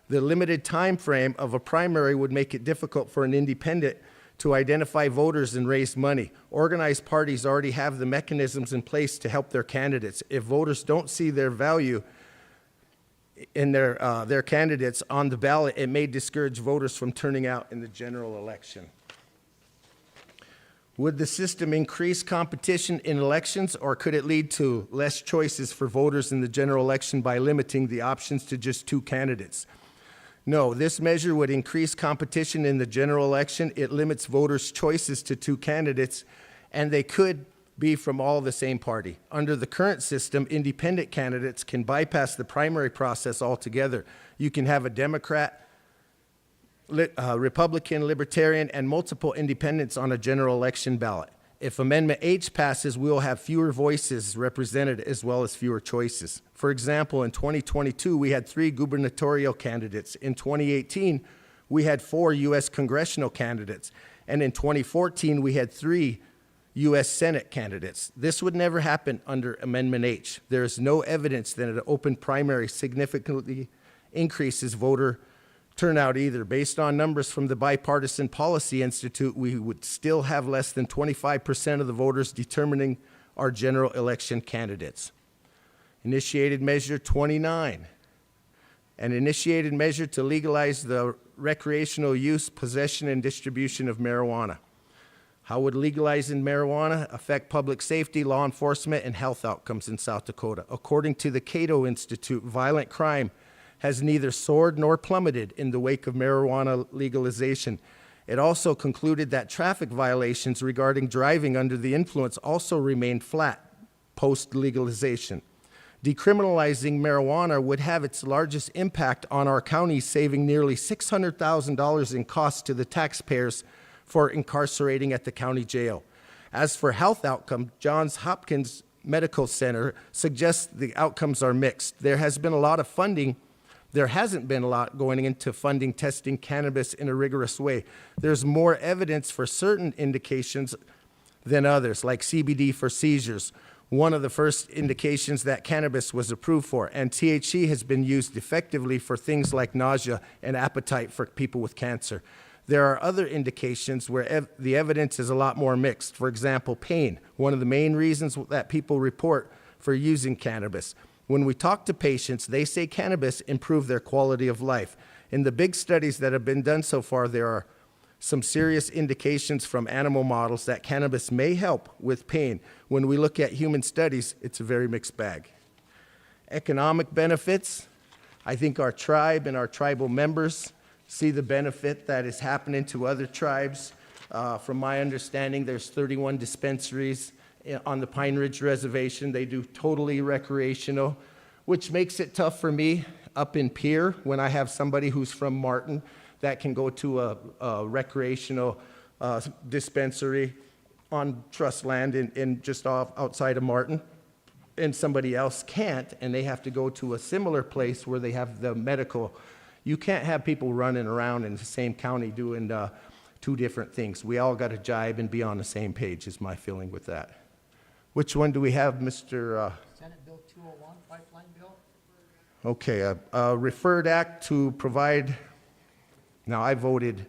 The limited time frame of a primary would make it difficult for an independent to identify voters and raise money. Organized parties already have the mechanisms in place to help their candidates. If voters don't see their value in their candidates on the ballot, it may discourage voters from turning out in the general election. Would the system increase competition in elections, or could it lead to less choices for voters in the general election by limiting the options to just 2 candidates? No, this measure would increase competition in the general election. It limits voters' choices to 2 candidates, and they could be from all the same party. Under the current system, independent candidates can bypass the primary process altogether. You can have a Democrat, Republican, Libertarian, and multiple independents on a general election ballot. If Amendment H passes, we will have fewer voices represented as well as fewer choices. For example, in 2022, we had 3 gubernatorial candidates. In 2018, we had 4 U.S. congressional candidates. And in 2014, we had 3 U.S. Senate candidates. This would never happen under Amendment H. There is no evidence that an open primary significantly increases voter turnout either. Based on numbers from the Bipartisan Policy Institute, we would still have less than 25% of the voters determining our general election candidates. Initiated Measure 29, an initiated measure to legalize the recreational use, possession, and distribution of marijuana. How would legalizing marijuana affect public safety, law enforcement, and health outcomes in South Dakota? According to the Cato Institute, violent crime has neither soared nor plummeted in the wake of marijuana legalization. It also concluded that traffic violations regarding driving under the influence also remained flat post-legalization. Decriminalizing marijuana would have its largest impact on our county, saving nearly $600,000 in costs to the taxpayers for incarcerating at the county jail. As for health outcome, Johns Hopkins Medical Center suggests the outcomes are mixed. There hasn't been a lot going into funding testing cannabis in a rigorous way. There's more evidence for certain indications than others, like CBD for seizures, one of the first indications that cannabis was approved for, and THC has been used effectively for things like nausea and appetite for people with cancer. There are other indications where the evidence is a lot more mixed. For example, pain, one of the main reasons that people report for using cannabis. When we talk to patients, they say cannabis improved their quality of life. In the big studies that have been done so far, there are some serious indications from animal models that cannabis may help with pain. When we look at human studies, it's a very mixed bag. Economic benefits, I think our tribe and our tribal members see the benefit that is happening to other tribes. From my understanding, there's 31 dispensaries on the Pine Ridge Reservation. They do totally recreational, which makes it tough for me up in Pierre when I have somebody who's from Martin that can go to a recreational dispensary on trust land in just outside of Martin, and somebody else can't, and they have to go to a similar place where they have the medical. You can't have people running around in the same county doing 2 different things. We all got to jibe and be on the same page is my feeling with that. Which one do we have, Mr. Senate Bill 201, pipeline bill? Okay, a referred act to provide, now I voted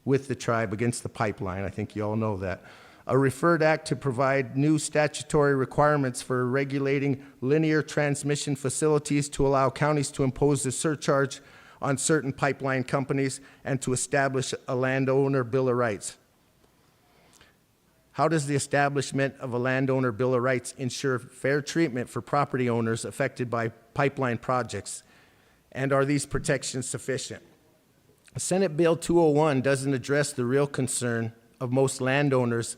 with the tribe against the pipeline. I think you all know that. A referred act to provide new statutory requirements for regulating linear transmission facilities to allow counties to impose a surcharge on certain pipeline companies and to establish a landowner bill of rights. How does the establishment of a landowner bill of rights ensure fair treatment for property owners affected by pipeline projects? And are these protections sufficient? Senate Bill 201 doesn't address the real concern of most landowners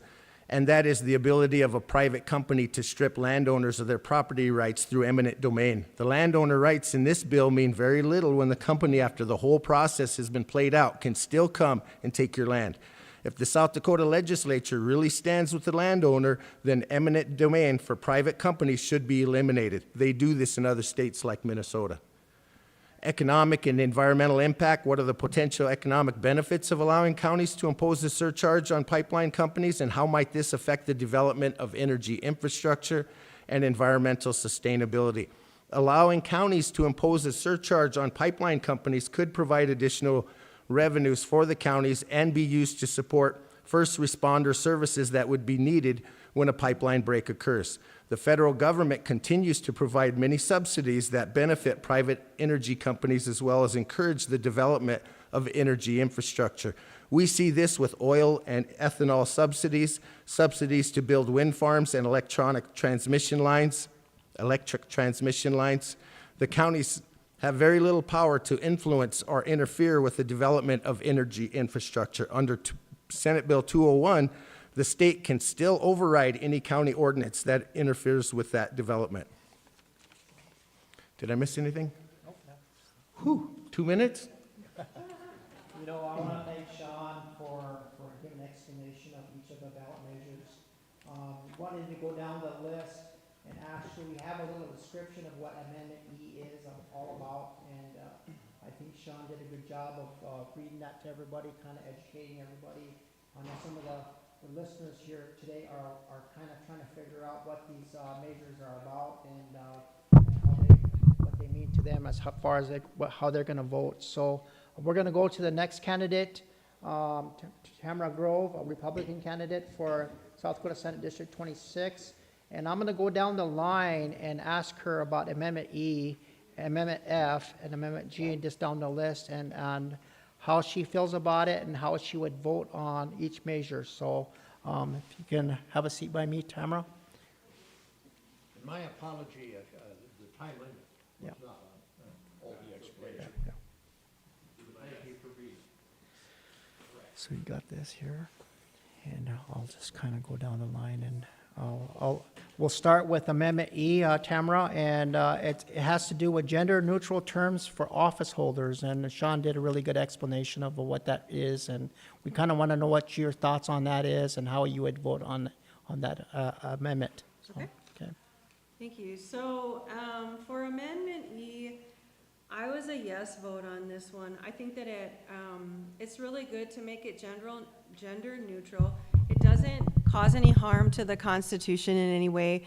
and that is the ability of a private company to strip landowners of their property rights through eminent domain. The landowner rights in this bill mean very little when the company, after the whole process has been played out, can still come and take your land. If the South Dakota legislature really stands with the landowner, then eminent domain for private companies should be eliminated. They do this in other states like Minnesota. Economic and environmental impact. What are the potential economic benefits of allowing counties to impose a surcharge on pipeline companies, and how might this affect the development of energy infrastructure and environmental sustainability? Allowing counties to impose a surcharge on pipeline companies could provide additional revenues for the counties and be used to support first responder services that would be needed when a pipeline break occurs. The federal government continues to provide many subsidies that benefit private energy companies as well as encourage the development of energy infrastructure. We see this with oil and ethanol subsidies, subsidies to build wind farms and electric transmission lines. The counties have very little power to influence or interfere with the development of energy infrastructure. Under Senate Bill 201, the state can still override any county ordinance that interferes with that development. Did I miss anything? Nope, no. Whew, 2 minutes? You know, I want to thank Sean for giving an explanation of each of the ballot measures. Wanted to go down the list and actually have a little description of what Amendment E is all about. And I think Sean did a good job of reading that to everybody, kind of educating everybody. I know some of the listeners here today are kind of trying to figure out what these measures are about and what they mean to them as far as how they're going to vote. So we're going to go to the next candidate, Tamara Grove, a Republican candidate for South Dakota Senate District 26. And I'm going to go down the line and ask her about Amendment E, Amendment F, and Amendment G, and just down the list, and how she feels about it and how she would vote on each measure. So if you can have a seat by me, Tamara. My apology, the time limit was not on all the explanation. Yeah. Thank you for being. So you got this here, and I'll just kind of go down the line, and we'll start with Amendment E, Tamara, and it has to do with gender-neutral terms for office holders, and Sean did a really good explanation of what that is, and we kind of want to know what your thoughts on that is and how you would vote on that amendment. So, okay. Thank you. So for Amendment E, I was a yes vote on this one. I think that it's really good to make it gender neutral. It doesn't cause any harm to the Constitution in any way,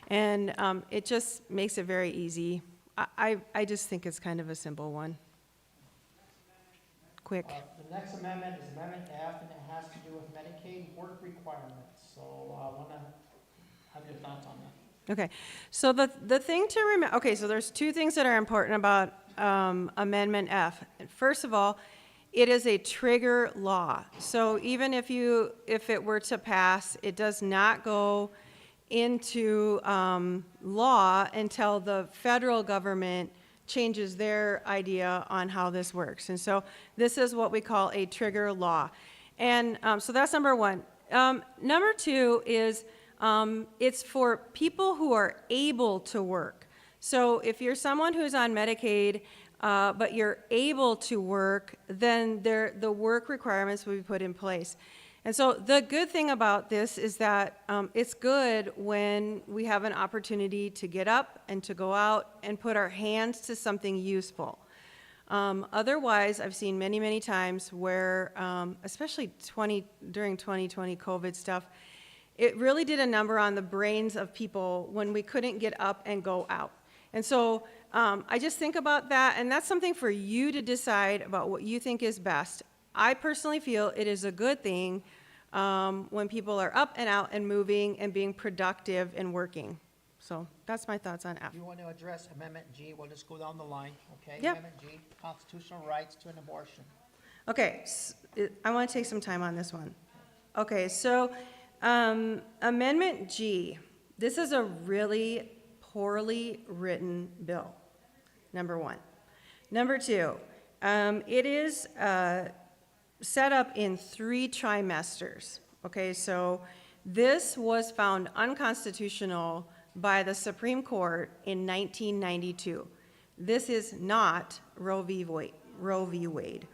and it just makes it very easy. I just think it's kind of a simple one. Quick. The next amendment is Amendment F, and it has to do with Medicaid work requirements. So I want to have your thoughts on that. Okay, so the thing to remember, okay, so there's two things that are important about Amendment F. First of all, it is a trigger law. So even if it were to pass, it does not go into law until the federal government changes their idea on how this works. And so this is what we call a trigger law. And so that's number one. Number two is it's for people who are able to work. So if you're someone who's on Medicaid, but you're able to work, then the work requirements will be put in place. And so the good thing about this is that it's good when we have an opportunity to get up and to go out and put our hands to something useful. Otherwise, I've seen many, many times where, especially during 2020 COVID stuff, it really did a number on the brains of people when we couldn't get up and go out. And so I just think about that, and that's something for you to decide about what you think is best. I personally feel it is a good thing when people are up and out and moving and being productive and working. So that's my thoughts on F. If you want to address Amendment G, we'll just go down the line, okay? Yep. Amendment G, constitutional rights to an abortion. Okay, I want to take some time on this one. Okay, so Amendment G, this is a really poorly written bill, number one. Number two, it is set up in 3 trimesters. Okay, so This was found unconstitutional by the Supreme Court in 1992. This is not Roe v. Wade.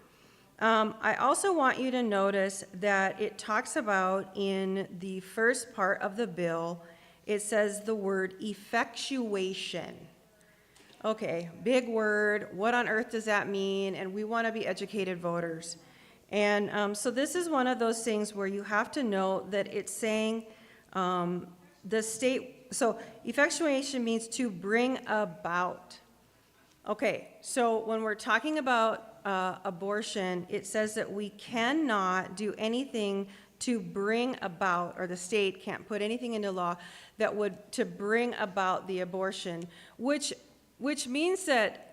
I also want you to notice that it talks about in the first part of the bill, it says the word effectuation. Okay, big word. What on earth does that mean? And we want to be educated voters. And so this is one of those things where you have to know that it's saying the state, so effectuation means to bring about. Okay, so when we're talking about abortion, it says that we cannot do anything to bring about, or the state can't put anything into law that would to bring about the abortion, which means that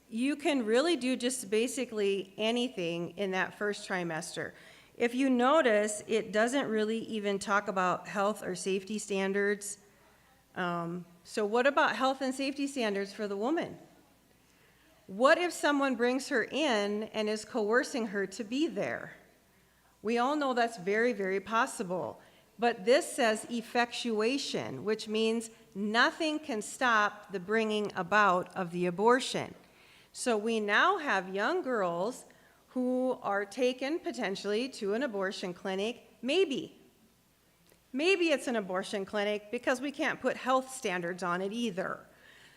you can really do just basically anything in that first trimester. If you notice, it doesn't really even talk about health or safety standards. So what about health and safety standards for the woman? What if someone brings her in and is coercing her to be there? We all know that's very, very possible. But this says effectuation, which means nothing can stop the bringing about of the abortion. So we now have young girls who are taken potentially to an abortion clinic. Maybe it's an abortion clinic because we can't put health standards on it either.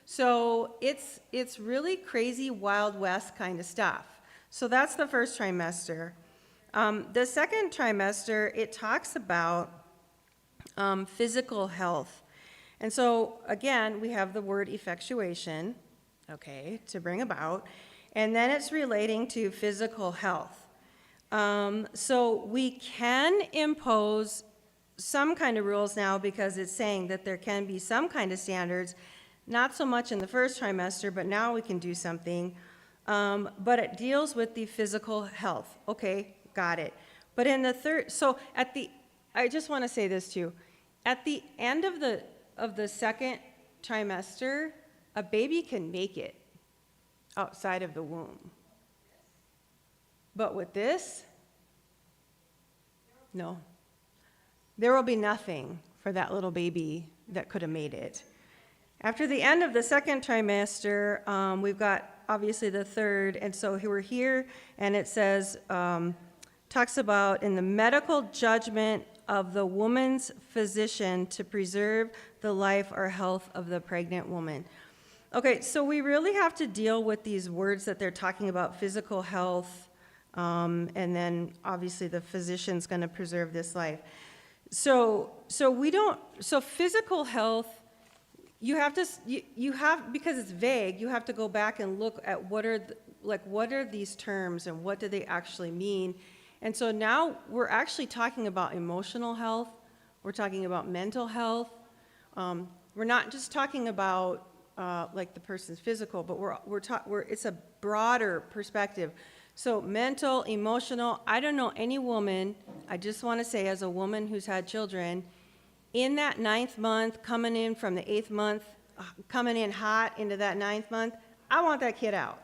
So it's really crazy Wild West kind of stuff. So that's the first trimester. The second trimester, it talks about physical health. And so again, we have the word effectuation, okay, to bring about, and then it's relating to physical health. So we can impose some kind of rules now because it's saying that there can be some kind of standards, not so much in the first trimester, but now we can do something. But it deals with the physical health. Okay, got it. But in the third, so I just want to say this too. At the end of the second trimester, a baby can make it outside of the womb. But with this, no. There will be nothing for that little baby that could have made it. After the end of the second trimester, we've got obviously the third, and so we're here, and it says, talks about in the medical judgment of the woman's physician to preserve the life or health of the pregnant woman. Okay, so we really have to deal with these words that they're talking about, physical health, and then obviously the physician's going to preserve this life. So physical health, you have, because it's vague, you have to go back and look at what are these terms and what do they actually mean. And so now we're actually talking about emotional health, we're talking about mental health. We're not just talking about like the person's physical, but it's a broader perspective. So mental, emotional, I don't know any woman, I just want to say as a woman who's had children, in that 9th month, coming in from the 8th month, coming in hot into that 9th month, I want that kid out.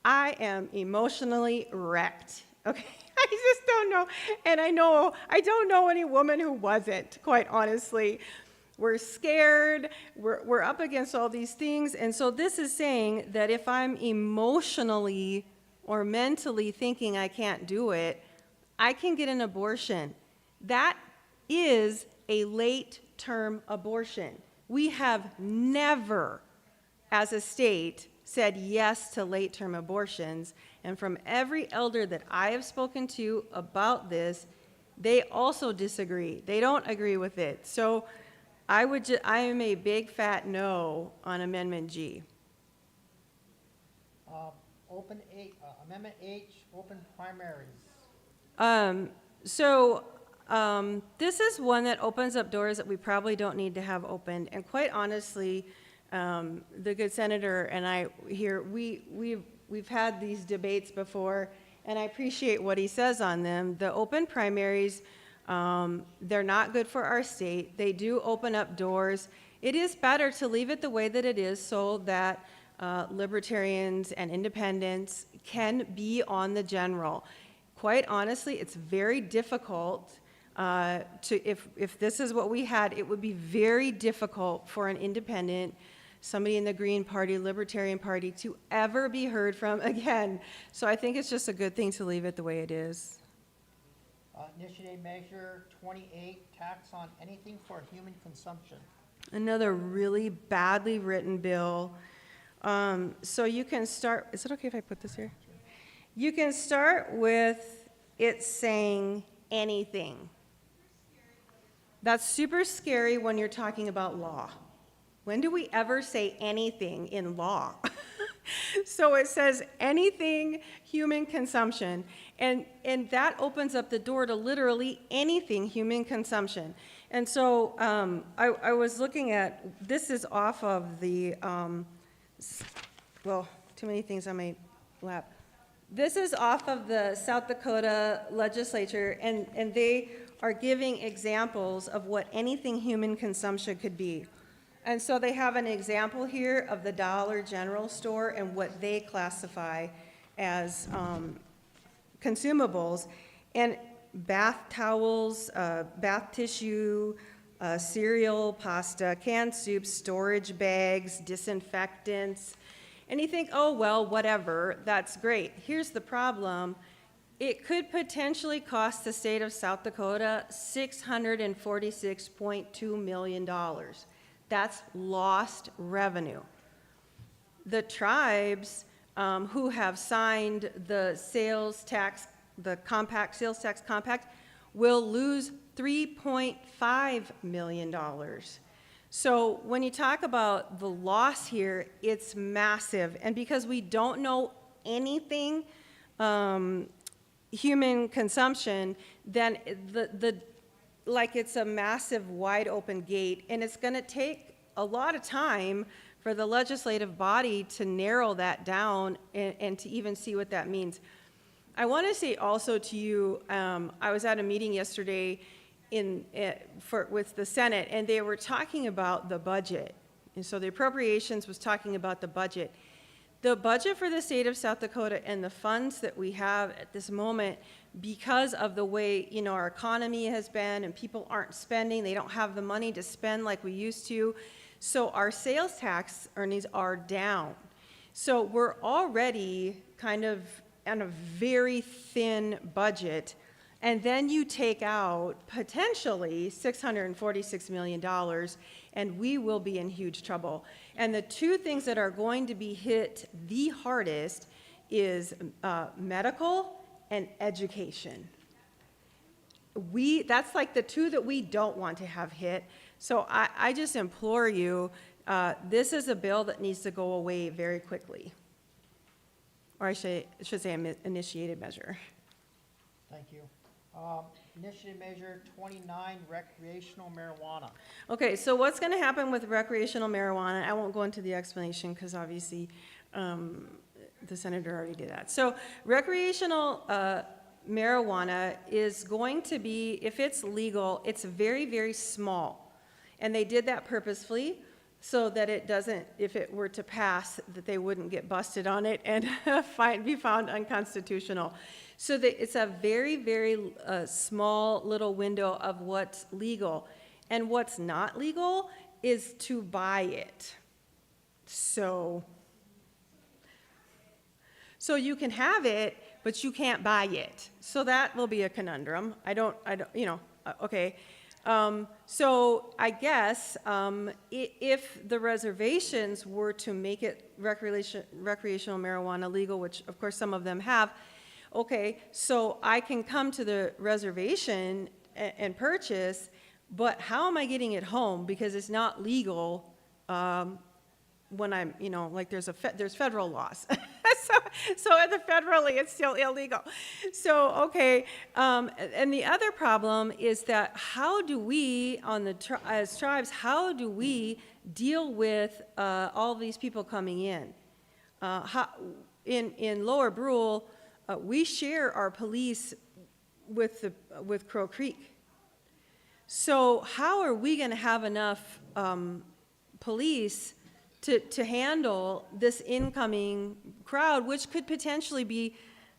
I am emotionally wrecked, okay? I just don't know, and I don't know any woman who wasn't, quite honestly. We're scared, we're up against all these things, and so this is saying that if I'm emotionally or mentally thinking I can't do it, I can get an abortion. That is a late-term abortion. We have never, as a state, said yes to late-term abortions, and from every elder that I have spoken to about this, they also disagree. They don't agree with it. So I am a big fat no on Amendment G. Amendment H, open primaries. This is one that opens up doors that we probably don't need to have opened. And quite honestly, the good senator and I here, we've had these debates before, and I appreciate what he says on them. The open primaries, they're not good for our state. They do open up doors. It is better to leave it the way that it is so that libertarians and independents can be on the general. Quite honestly, it's very difficult If this is what we had, it would be very difficult for an independent, somebody in the Green Party, Libertarian Party, to ever be heard from again. So I think it's just a good thing to leave it the way it is. Initiative Measure 28, tax on anything for human consumption. Another really badly written bill. So you can start, is it okay if I put this here? You can start with it saying anything. That's super scary when you're talking about law. When do we ever say anything in law? So it says anything human consumption, and that opens up the door to literally anything human consumption. And so I was looking at, this is off of the, well, too many things on my lap. This is off of the South Dakota legislature, and they are giving examples of what anything human consumption could be. And so they have an example here of the Dollar General store and what they classify as consumables. And bath towels, bath tissue, cereal, pasta, canned soups, storage bags, disinfectants. And you think, oh, well, whatever, that's great. Here's the problem. It could potentially cost the state of South Dakota $646.2 million. That's lost revenue. The tribes who have signed the sales tax, the compact, sales tax compact, will lose $3.5 million. So when you talk about the loss here, it's massive. And because we don't know anything human consumption, then like it's a massive wide open gate, and it's going to take a lot of time for the legislative body to narrow that down and to even see what that means. I want to say also to you, I was at a meeting yesterday with the Senate, and they were talking about the budget. And so the appropriations was talking about the budget. The budget for the state of South Dakota and the funds that we have at this moment, because of the way, you know, our economy has been and people aren't spending, they don't have the money to spend like we used to. So our sales tax earnings are down. So we're already kind of on a very thin budget. And then you take out potentially $646 million, and we will be in huge trouble. And the two things that are going to be hit the hardest is medical and education. That's like the two that we don't want to have hit. So I just implore you, this is a bill that needs to go away very quickly. Or I should say an initiated measure. Thank you. Initiative Measure 29, recreational marijuana. Okay, so what's going to happen with recreational marijuana? I won't go into the explanation because obviously the senator already did that. So recreational marijuana is going to be, if it's legal, it's very, very small. And they did that purposefully so that it doesn't, if it were to pass, that they wouldn't get busted on it and be found unconstitutional. So that it's a very, very small little window of what's legal. And what's not legal is to buy it. So you can have it, but you can't buy it. So that will be a conundrum. Okay. So I guess if the reservations were to make it recreational marijuana legal, which of course some of them have, okay, so I can come to the reservation and purchase, but how am I getting it home? Because it's not legal when I'm, like there's federal laws. So federally, it's still illegal. So, okay, and the other problem is that how do we, as tribes, how do we deal with all these people coming in? In Lower Brule, we share our police with Crow Creek. So how are we going to have enough police to handle this incoming crowd, which could potentially be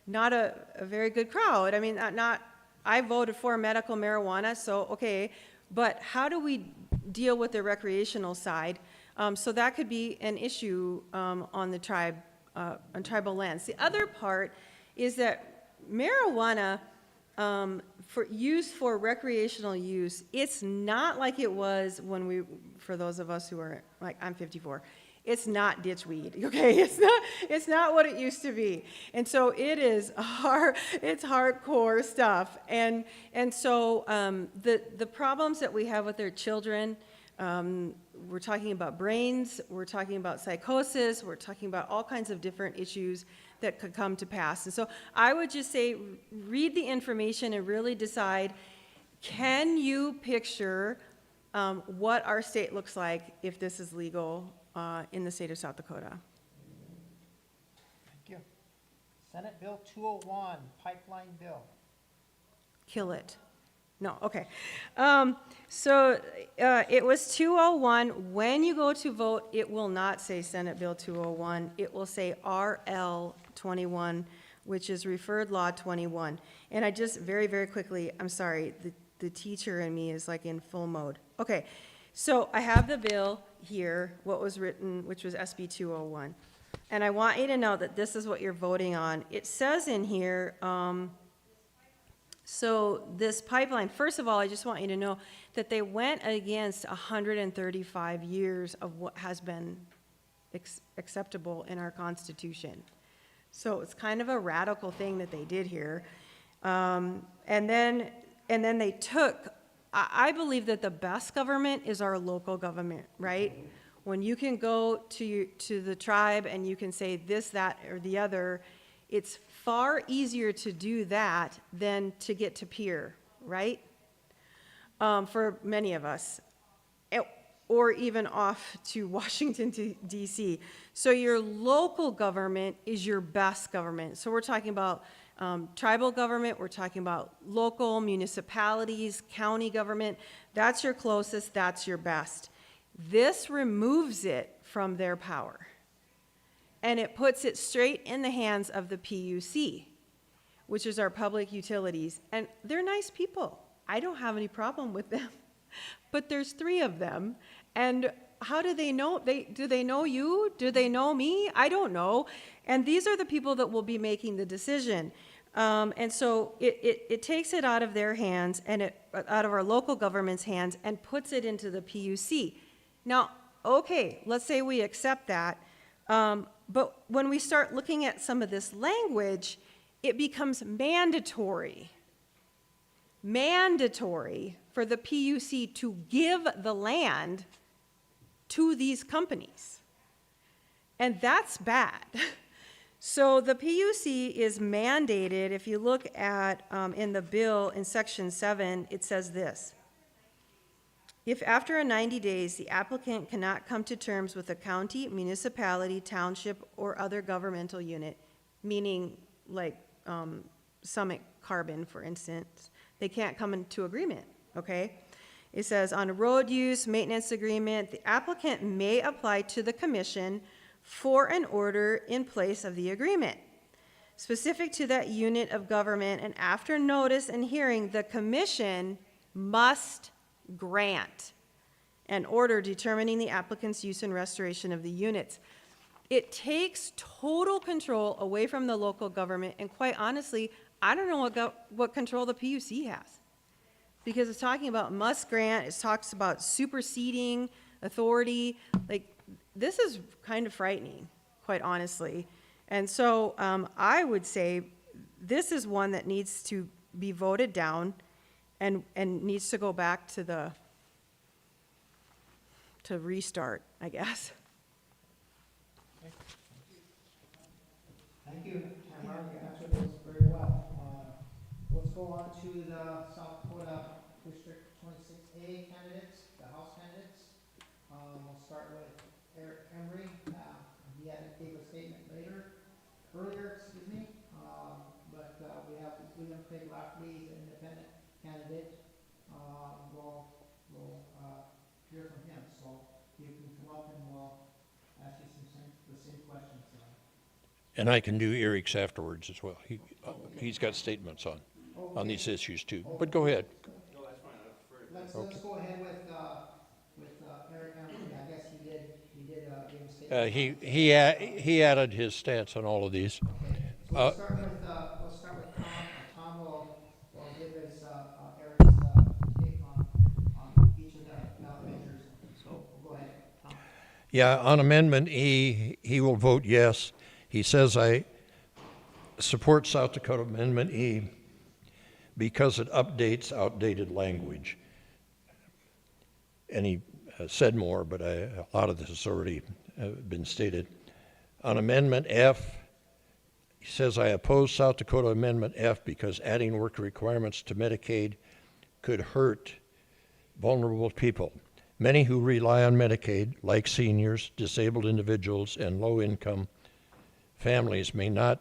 not a very good crowd? I mean, not I voted for medical marijuana, so, okay, but how do we deal with the recreational side? So that could be an issue on the tribe, on tribal lands. The other part is that marijuana, for use for recreational use, it's not like it was when we, for those of us who are, like, I'm 54, it's not ditchweed, okay? It's not what it used to be. And so it is it's hardcore stuff. And so the problems that we have with our children, we're talking about brains, we're talking about psychosis, we're talking about all kinds of different issues that could come to pass. And so I would just say, read the information and really decide, can you picture what our state looks like if this is legal in the state of South Dakota? Thank you. Senate Bill 201, pipeline bill. Kill it. No, okay. So it was 201. When you go to vote, it will not say Senate Bill 201. It will say RL 21, which is Referred Law 21. And I just very, very quickly, I'm sorry, the teacher in me is like in full mode. Okay, so I have the bill here, what was written, which was SB 201. And I want you to know that this is what you're voting on. It says in here, so this pipeline, first of all, I just want you to know that they went against 135 years of what has been acceptable in our Constitution. So it's kind of a radical thing that they did here. And then they took, I believe that the best government is our local government, right? When you can go to the tribe and you can say this, that, or the other, it's far easier to do that than to get to peer, right? For many of us, or even off to Washington, D.C. So your local government is your best government. So we're talking about tribal government, we're talking about local municipalities, county government. That's your closest, that's your best. This removes it from their power. And it puts it straight in the hands of the PUC, which is our public utilities. And they're nice people. I don't have any problem with them. But there's 3 of them. And how do they know? Do they know you? Do they know me? I don't know. And these are the people that will be making the decision. And so it takes it out of their hands and out of our local government's hands and puts it into the PUC. Now, okay, let's say we accept that. But when we start looking at some of this language, it becomes mandatory for the PUC to give the land to these companies. And that's bad. So the PUC is mandated, if you look at in the bill in section 7, it says this. If after 90 days the applicant cannot come to terms with a county, municipality, township, or other governmental unit, meaning like Summit Carbon, for instance, they can't come into agreement, okay? It says on a road use maintenance agreement, the applicant may apply to the commission for an order in place of the agreement. Specific to that unit of government, and after notice and hearing, the commission must grant an order determining the applicant's use and restoration of the units. It takes total control away from the local government, and quite honestly, I don't know what control the PUC has. Because it's talking about must grant, it talks about superseding authority. Like, this is kind of frightening, quite honestly. And so I would say this is one that needs to be voted down and needs to go back to restart, I guess. Thank you, Tamara. You answered those very well. Let's go on to the South Dakota District 26A candidates, the House candidates. We'll start with Eric Emery. He gave a statement earlier, but we have William Craig Lafley, the independent candidate. We'll hear from him. So you can come up and we'll ask you the same questions. And I can do Eric's afterwards as well. He's got statements on on these issues too. But go ahead. Let's go ahead with Eric Hamilton. I guess he did give a statement. He added his stance on all of these. Okay, so we'll start with Tom. Tom will give his, Eric's take on each of the ballot measures. So go ahead, Tom. Yeah, on Amendment E, he will vote yes. He says, I support South Dakota Amendment E because it updates outdated language. And he said more, but a lot of this has already been stated. On Amendment F, he says, I oppose South Dakota Amendment F because adding work requirements to Medicaid could hurt vulnerable people. Many who rely on Medicaid, like seniors, disabled individuals, and low-income families, may not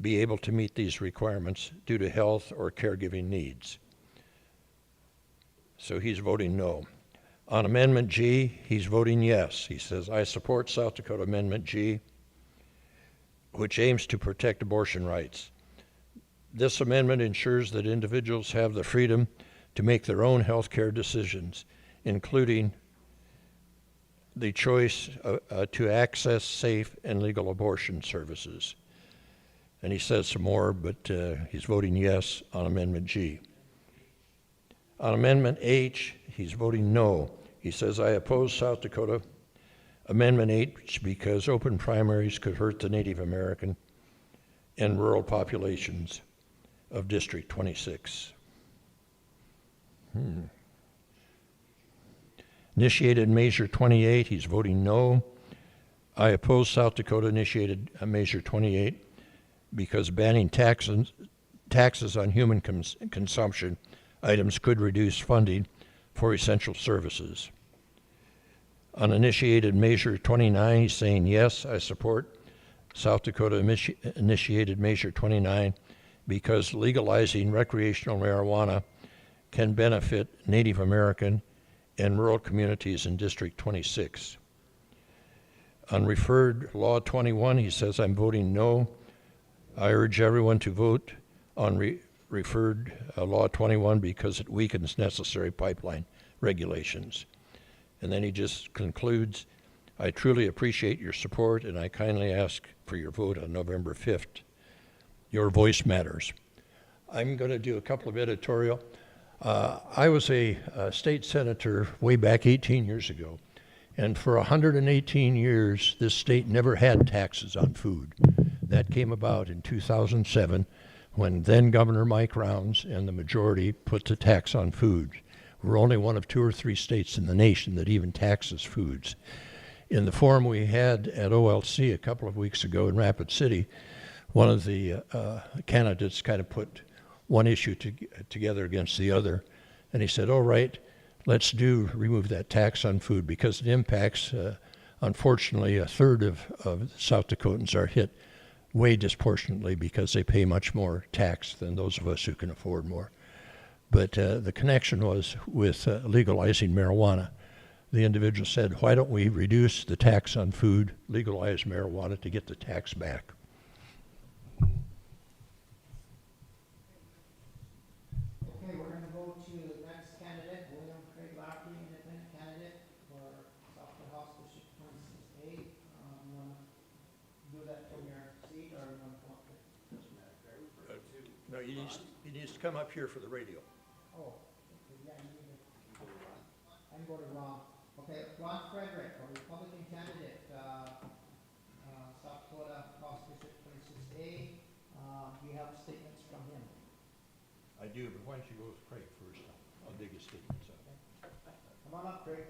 be able to meet these requirements due to health or caregiving needs. So he's voting no. On Amendment G, he's voting yes. He says, I support South Dakota Amendment G, which aims to protect abortion rights. This amendment ensures that individuals have the freedom to make their own health care decisions, including the choice to access safe and legal abortion services. And he says some more, but he's voting yes on Amendment G. On Amendment H, he's voting no. He says, I oppose South Dakota Amendment H because open primaries could hurt the Native American and rural populations of District 26. Initiated Measure 28, he's voting no. I oppose South Dakota initiated Measure 28 because banning taxes on human consumption items could reduce funding for essential services. On initiated Measure 29, he's saying yes, I support South Dakota initiated Measure 29 because legalizing recreational marijuana can benefit Native American and rural communities in District 26. On referred Law 21, he says, I'm voting no. I urge everyone to vote on referred Law 21 because it weakens necessary pipeline regulations. And then he just concludes, I truly appreciate your support and I kindly ask for your vote on November 5th. Your voice matters. I'm going to do a couple of editorial. I was a state senator way back 18 years ago, and for 118 years, this state never had taxes on food. That came about in 2007 when then Governor Mike Rounds and the majority put the tax on food. We're only one of 2 or 3 states in the nation that even taxes foods. In the forum we had at OLC a couple of weeks ago in Rapid City, one of the candidates kind of put one issue together against the other, and he said, all right, let's remove that tax on food because it impacts, unfortunately, a third of South Dakotans are hit way disproportionately because they pay much more tax than those of us who can afford more. But the connection was with legalizing marijuana. The individual said, why don't we reduce the tax on food, legalize marijuana to get the tax back? Okay, we're going to go to the next candidate, William Craig Lafferty, independent candidate for South Dakota House District 26A. You want to do that from your seat or you want to come up here? No, he needs to come up here for the radio. Oh, yeah, you need to. I'm going to Ron. Okay, Ron Frederick, a Republican candidate, South Dakota House District 26A. You have statements from him. I do, but why don't you go with Craig first? I'll dig his statements up. Come on up, Craig.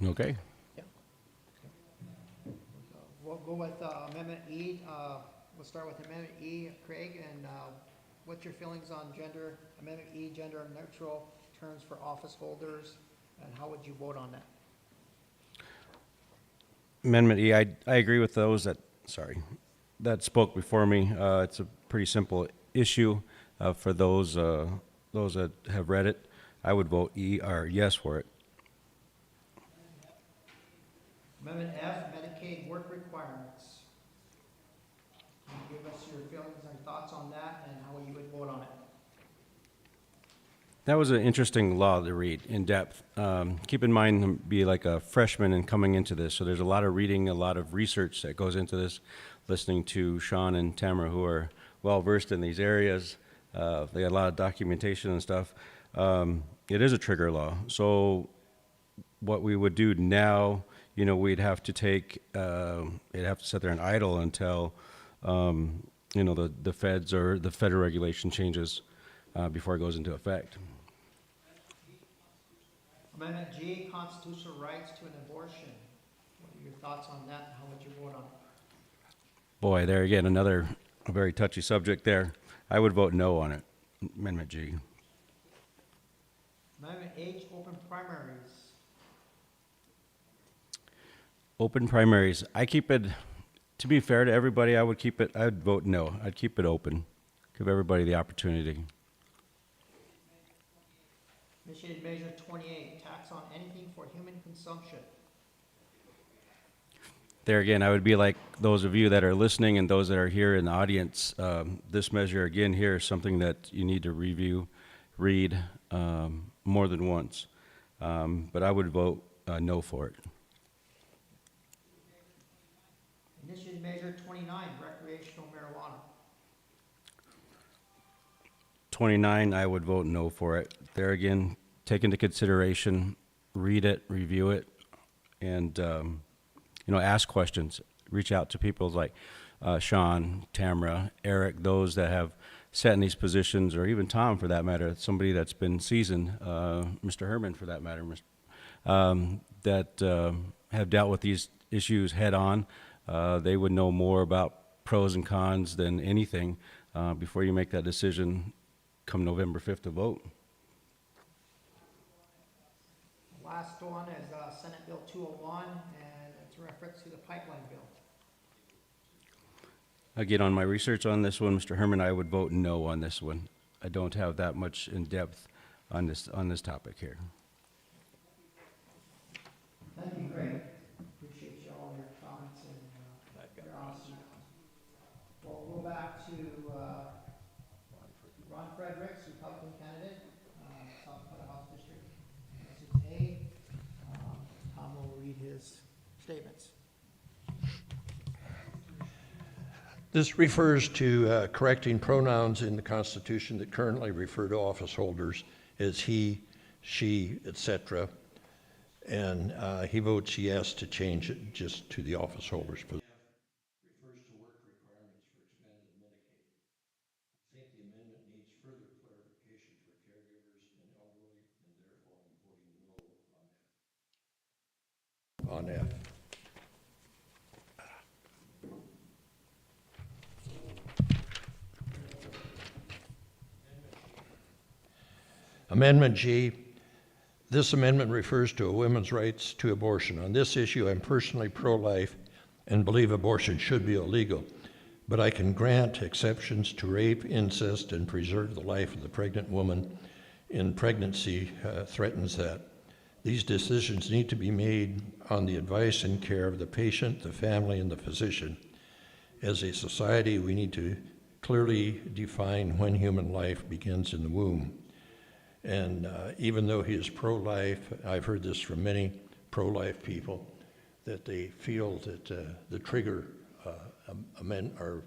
Okay. We'll go with Amendment E. We'll start with Amendment E, Craig, and what's your feelings on Amendment E, gender neutral terms for office holders, and how would you vote on that? Amendment E, I agree with those that spoke before me. It's a pretty simple issue for those that have read it. I would vote E or yes for it. feelings and thoughts on that and how you would vote on it. That was an interesting law to read in depth. Keep in mind, be like a freshman and coming into this, so there's a lot of reading, a lot of research that goes into this. Listening to Sean and Tamara, who are well versed in these areas, they got a lot of documentation and stuff. It is a trigger law, so what we would do now, we'd have to take, it'd have to sit there and idle until, the feds or the federal regulation changes before it goes into effect. Amendment G, constitutional rights to an abortion. What are your thoughts on that and how would you vote on it? Boy, there again, a very touchy subject there. I would vote no on it, Amendment G. Amendment H, open primaries. Open primaries. I keep it, to be fair to everybody, I'd vote no. I'd keep it open. Give everybody the opportunity. Initiated Measure 28, tax on anything for human consumption. There again, I would be like those of you that are listening and those that are here in the audience. This measure again here is something that you need to review, read more than once. But I would vote no for it. Initiated Measure 29, recreational marijuana. 29, I would vote no for it. There again, take into consideration, read it, review it, and ask questions. Reach out to people like Sean, Tamara, Eric, those that have sat in these positions, or even Tom for that matter, somebody that's been seasoned, Mr. Herman for that matter, that have dealt with these issues head on. They would know more about pros and cons than anything before you make that decision come November 5th to vote. The last one is Senate Bill 201, and it's a reference to the pipeline bill. Again, on my research on this one, Mr. Herman, I would vote no on this one. I don't have that much in depth on this topic here. Thank you, Craig. Appreciate you all your comments and your honesty. We'll go back to Ron Fredericks, Republican candidate, South Dakota House District. This is A. Tom will read his statements. This refers to correcting pronouns in the Constitution that currently refer to office holders as he, she, etc. And he votes yes to change it just to the office holders. Refers to work requirements for expanded Medicaid. I think the amendment needs further clarification for caregivers and elderly, and therefore I'm voting no on F. Amendment G. This amendment refers to a women's rights to abortion. On this issue, I'm personally pro-life and believe abortion should be illegal, but I can grant exceptions to rape, incest, and preserve the life of the pregnant woman in pregnancy threatens that. These decisions need to be made on the advice and care of the patient, the family, and the physician. As a society, we need to clearly define when human life begins in the womb. And even though he is pro-life, I've heard this from many pro-life people, that they feel that the trigger or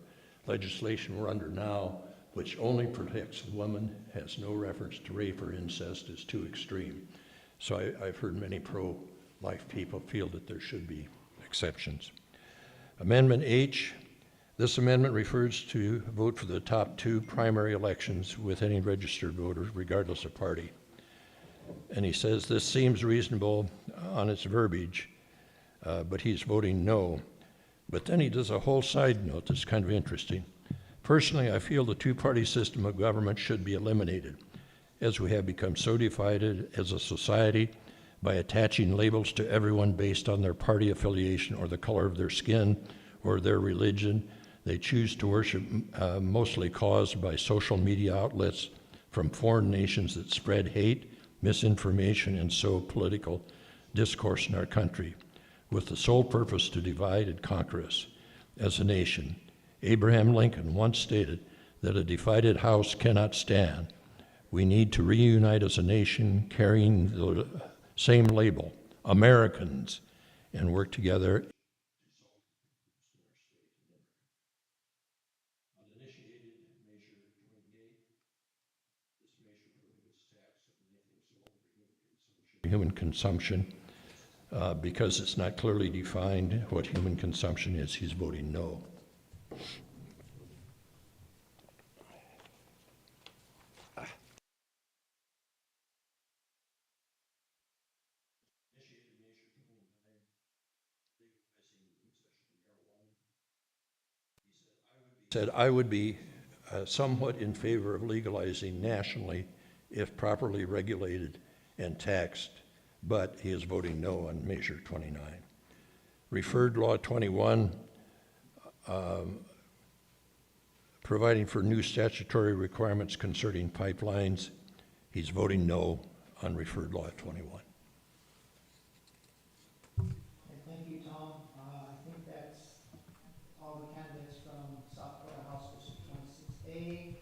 legislation we're under now, which only protects the woman, has no reference to rape or incest, is too extreme. So I've heard many pro-life people feel that there should be exceptions. Amendment H. This amendment refers to vote for the top 2 primary elections with any registered voters, regardless of party. And he says this seems reasonable on its verbiage, but he's voting no. But then he does a whole side note that's kind of interesting. Personally, I feel the 2-party system of government should be eliminated, as we have become so divided as a society by attaching labels to everyone based on their party affiliation or the color of their skin or their religion. They choose to worship, mostly caused by social media outlets from foreign nations that spread hate, misinformation, and sow political discourse in our country, with the sole purpose to divide and conquer us as a nation. Abraham Lincoln once stated that a divided house cannot stand. We need to reunite as a nation carrying the same label, Americans, and work together. Human consumption, because it's not clearly defined what human consumption is, he's voting no. Said I would be somewhat in favor of legalizing nationally if properly regulated and taxed, but he is voting no on Measure 29. Referred Law 21, providing for new statutory requirements concerning pipelines, he's voting no on Referred Law 21. Thank you, Tom. I think that's all the candidates from South Dakota House District 26A.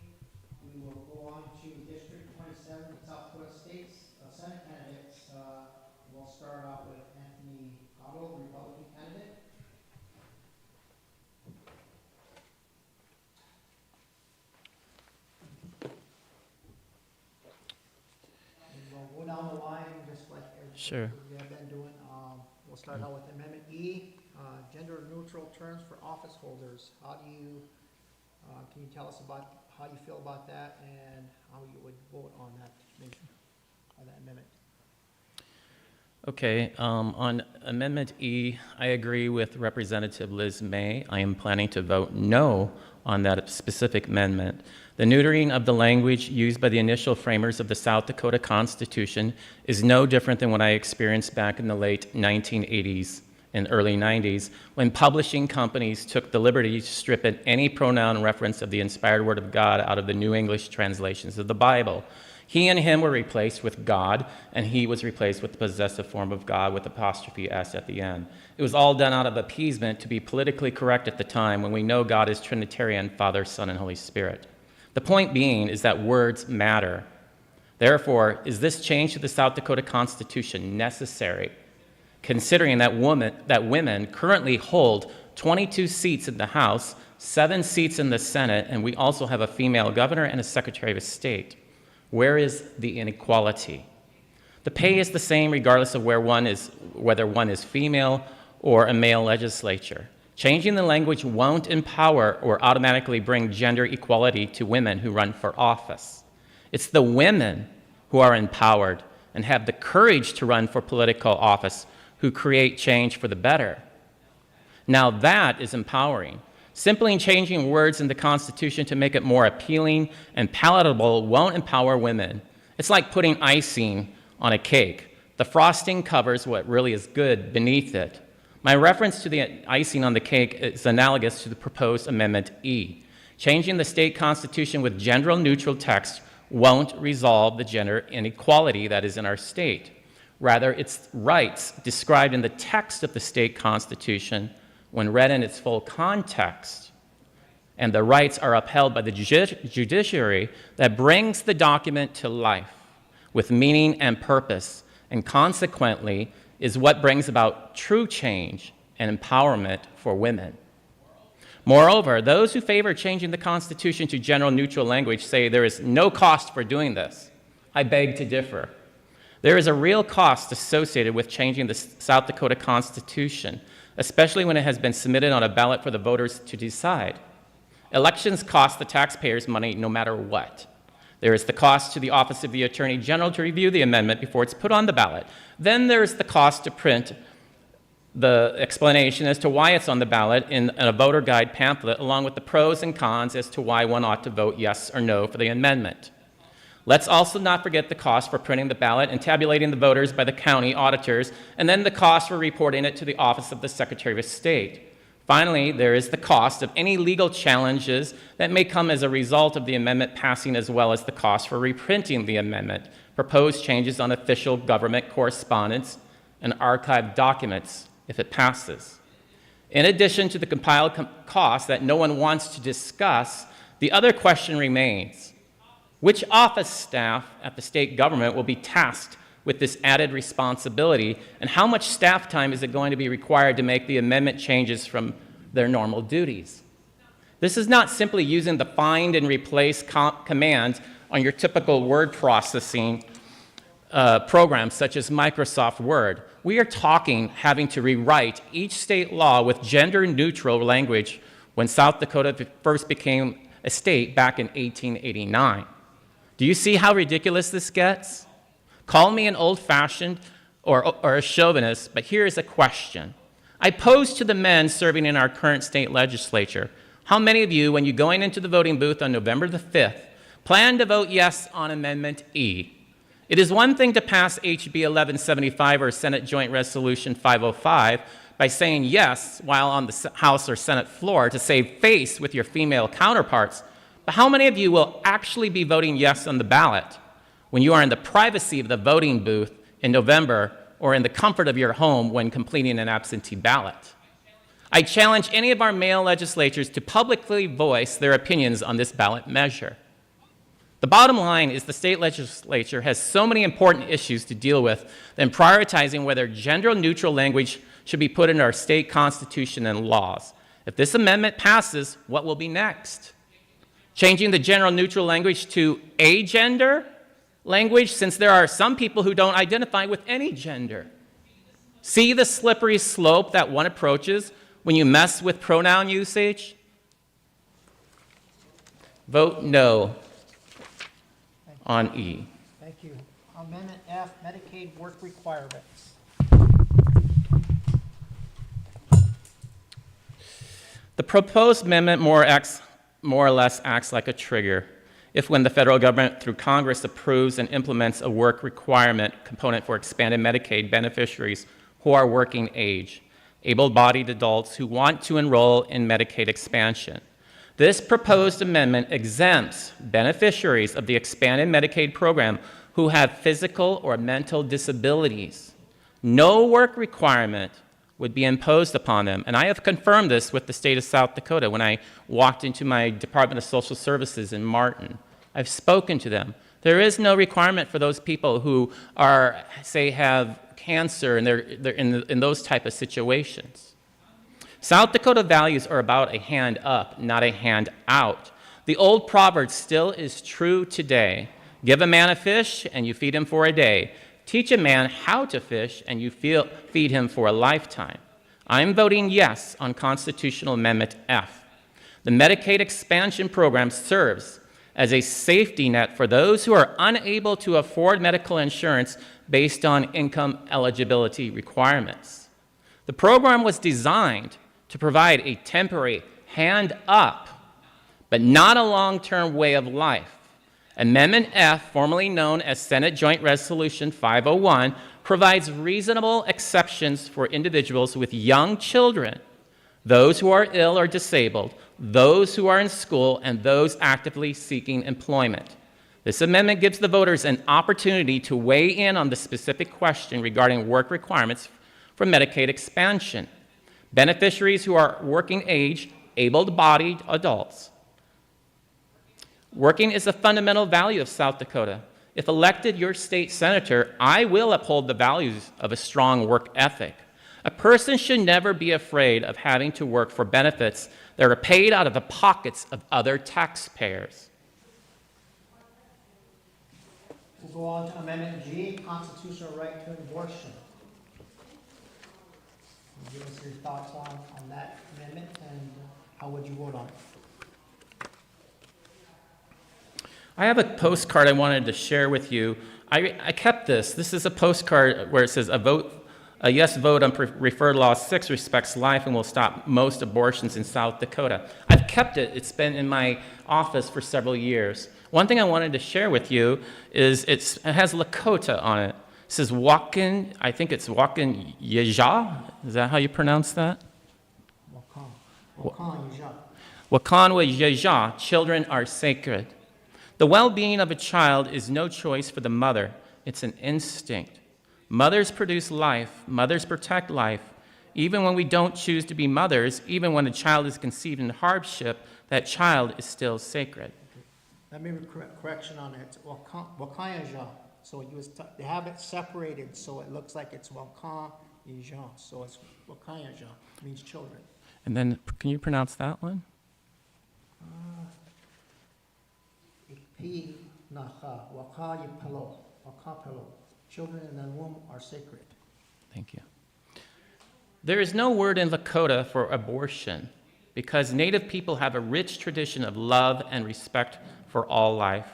We will go on to District 27, South Dakota State Senate candidates. We'll start out with Anthony Cottle, the Republican candidate. And we'll go down the line just like Sure. we have been doing. We'll start out with Amendment E, gender neutral terms for office holders. How do you, can you tell us about how you feel about that and how you would vote on that motion, or that amendment? Okay, on Amendment E, I agree with Representative Liz May. I am planning to vote no on that specific amendment. The neutering of the language used by the initial framers of the South Dakota Constitution is no different than what I experienced back in the late 1980s and early 90s when publishing companies took the liberty to strip in any pronoun reference of the inspired Word of God out of the New English translations of the Bible. He and him were replaced with God, and he was replaced with the possessive form of God with apostrophe S at the end. It was all done out of appeasement to be politically correct at the time when we know God is Trinitarian, Father, Son, and Holy Spirit. The point being is that words matter. Therefore, is this change to the South Dakota Constitution necessary, considering that women currently hold 22 seats in the House, 7 seats in the Senate, and we also have a female governor and a Secretary of State? Where is the inequality? The pay is the same regardless of whether one is female or a male legislature. Changing the language won't empower or automatically bring gender equality to women who run for office. It's the women who are empowered and have the courage to run for political office who create change for the better. Now that is empowering. Simply changing words in the Constitution to make it more appealing and palatable won't empower women. It's like putting icing on a cake. The frosting covers what really is good beneath it. My reference to the icing on the cake is analogous to the proposed Amendment E. Changing the state constitution with gender-neutral text won't resolve the gender inequality that is in our state. Rather, its rights described in the text of the state constitution when read in its full context, and the rights are upheld by the judiciary that brings the document to life with meaning and purpose, and consequently is what brings about true change and empowerment for women. Moreover, those who favor changing the Constitution to general neutral language say there is no cost for doing this. I beg to differ. There is a real cost associated with changing the South Dakota Constitution, especially when it has been submitted on a ballot for the voters to decide. Elections cost the taxpayers money no matter what. There is the cost to the Office of the Attorney General to review the amendment before it's put on the ballot. Then there's the cost to print the explanation as to why it's on the ballot in a voter guide pamphlet, along with the pros and cons as to why one ought to vote yes or no for the amendment. Let's also not forget the cost for printing the ballot and tabulating the voters by the county auditors, and then the cost for reporting it to the Office of the Secretary of State. Finally, there is the cost of any legal challenges that may come as a result of the amendment passing, as well as the cost for reprinting the amendment, proposed changes on official government correspondence, and archived documents if it passes. In addition to the compiled costs that no one wants to discuss, the other question remains: which office staff at the state government will be tasked with this added responsibility, and how much staff time is it going to be required to make the amendment changes from their normal duties? This is not simply using the find and replace command on your typical word processing programs such as Microsoft Word. We are talking having to rewrite each state law with gender-neutral language when South Dakota first became a state back in 1889. Do you see how ridiculous this gets? Call me an old-fashioned or a chauvinist, but here is a question. I pose to the men serving in our current state legislature: how many of you, when you're going into the voting booth on November the 5th, plan to vote yes on Amendment E? It is one thing to pass HB 1175 or Senate Joint Resolution 505 by saying yes while on the House or Senate floor to save face with your female counterparts, but how many of you will actually be voting yes on the ballot when you are in the privacy of the voting booth in November or in the comfort of your home when completing an absentee ballot? I challenge any of our male legislators to publicly voice their opinions on this ballot measure. The bottom line is the state legislature has so many important issues to deal with than prioritizing whether gender-neutral language should be put in our state constitution and laws. If this amendment passes, what will be next? Changing the gender-neutral language to agender language, since there are some people who don't identify with any gender. See the slippery slope that one approaches when you mess with pronoun usage? Vote no on E. Thank you. Amendment F, Medicaid work requirements. The proposed amendment more or less acts like a trigger. If when the federal government through Congress approves and implements a work requirement component for expanded Medicaid beneficiaries who are working age, able-bodied adults who want to enroll in Medicaid expansion. This proposed amendment exempts beneficiaries of the expanded Medicaid program who have physical or mental disabilities. No work requirement would be imposed upon them, and I have confirmed this with the state of South Dakota when I walked into my Department of Social Services in Martin. I've spoken to them. There is no requirement for those people who are, say, have cancer and they're in those type of situations. South Dakota values are about a hand up, not a hand out. The old proverb still is true today. Give a man a fish and you feed him for a day. Teach a man how to fish and you feed him for a lifetime. I'm voting yes on Constitutional Amendment F. The Medicaid expansion program serves as a safety net for those who are unable to afford medical insurance based on income eligibility requirements. The program was designed to provide a temporary hand up, but not a long-term way of life. Amendment F, formerly known as Senate Joint Resolution 501, provides reasonable exceptions for individuals with young children, those who are ill or disabled, those who are in school, and those actively seeking employment. This amendment gives the voters an opportunity to weigh in on the specific question regarding work requirements for Medicaid expansion. Beneficiaries who are working age, able-bodied adults. Working is a fundamental value of South Dakota. If elected your state senator, I will uphold the values of a strong work ethic. A person should never be afraid of having to work for benefits that are paid out of the pockets of other taxpayers. We'll go on to Amendment G, constitutional right to abortion. Give us your thoughts on that amendment and how would you vote on it? I have a postcard I wanted to share with you. I kept this. This is a postcard where it says a yes vote on Referred Law 6 respects life and will stop most abortions in South Dakota. I've kept it. It's been in my office for several years. One thing I wanted to share with you is it has Lakota on it. It says Wakin, I think it's Wakin Yeja. Is that how you pronounce that? Wakanwa Yeja, children are sacred. The well-being of a child is no choice for the mother. It's an instinct. Mothers produce life. Mothers protect life. Even when we don't choose to be mothers, even when a child is conceived in hardship, that child is still sacred. Let me correction on it. It's Wakayaja. So they have it separated so it looks like it's Wakayaja. So it's Wakayaja, means children. And then, can you pronounce that one? Ikpi naha, wakayipalo, wakapelo. Children in the womb are sacred. Thank you. There is no word in Lakota for abortion because Native people have a rich tradition of love and respect for all life.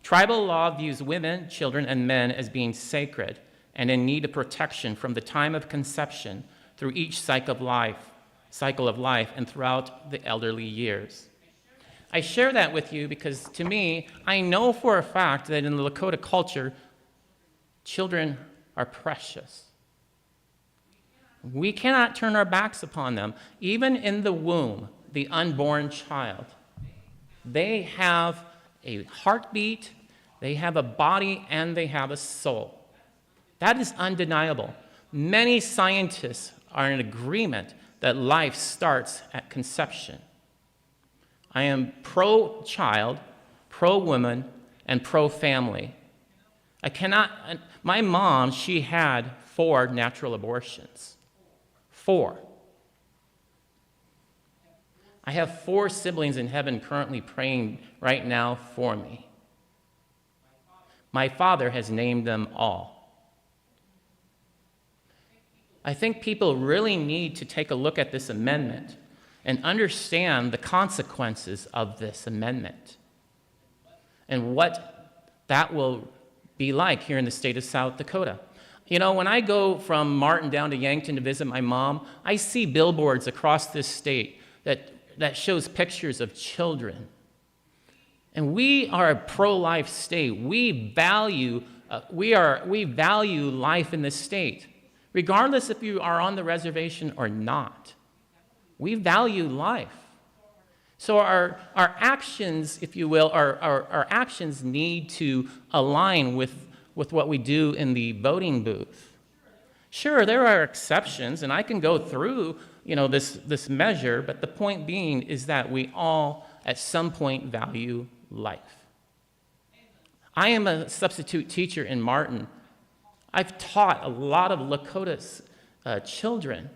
Tribal law views women, children, and men as being sacred and in need of protection from the time of conception through each cycle of life and throughout the elderly years. I share that with you because to me, I know for a fact that in the Lakota culture, children are precious. We cannot turn our backs upon them. Even in the womb, the unborn child, they have a heartbeat, they have a body, and they have a soul. That is undeniable. Many scientists are in agreement that life starts at conception. I am pro-child, pro-woman, and pro-family. My mom, she had 4 natural abortions. 4. I have 4 siblings in heaven currently praying right now for me. My Father has named them all. I think people really need to take a look at this amendment and understand the consequences of this amendment and what that will be like here in the state of South Dakota. You know, when I go from Martin down to Yankton to visit my mom, I see billboards across this state that shows pictures of children. And we are a pro-life state. We value life in this state, regardless if you are on the reservation or not. We value life. So our actions, if you will, our actions need to align with what we do in the voting booth. Sure, there are exceptions, and I can go through, this measure, but the point being is that we all, at some point, value life. I am a substitute teacher in Martin. I've taught a lot of Lakota children.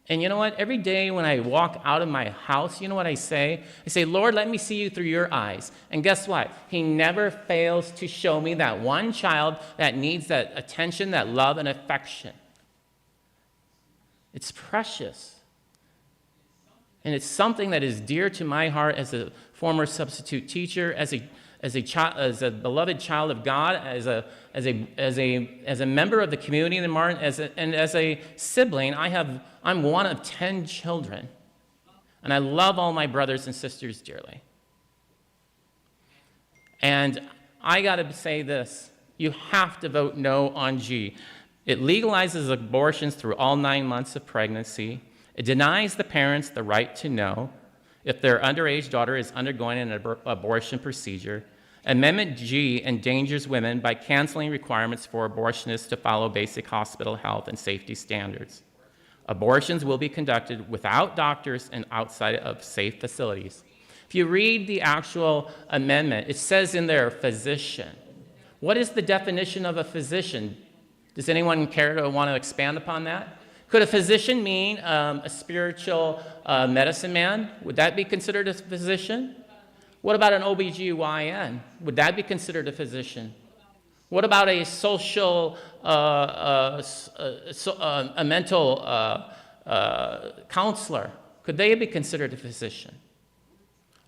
And you know what? Every day when I walk out of my house, you know what I say? I say, Lord, let me see you through your eyes. And guess what? He never fails to show me that one child that needs that attention, that love and affection. It's precious. And it's something that is dear to my heart as a former substitute teacher, as a beloved child of God, as a member of the community in Martin, and as a sibling. I'm one of 10 children, and I love all my brothers and sisters dearly. And I got to say this: you have to vote no on G. It legalizes abortions through all 9 months of pregnancy. It denies the parents the right to know if their underage daughter is undergoing an abortion procedure. Amendment G endangers women by canceling requirements for abortionists to follow basic hospital health and safety standards. Abortions will be conducted without doctors and outside of safe facilities. If you read the actual amendment, it says in there, physician. What is the definition of a physician? Does anyone care to want to expand upon that? Could a physician mean a spiritual medicine man? Would that be considered a physician? What about an OBGYN? Would that be considered a physician? What about a social, a mental counselor? Could they be considered a physician?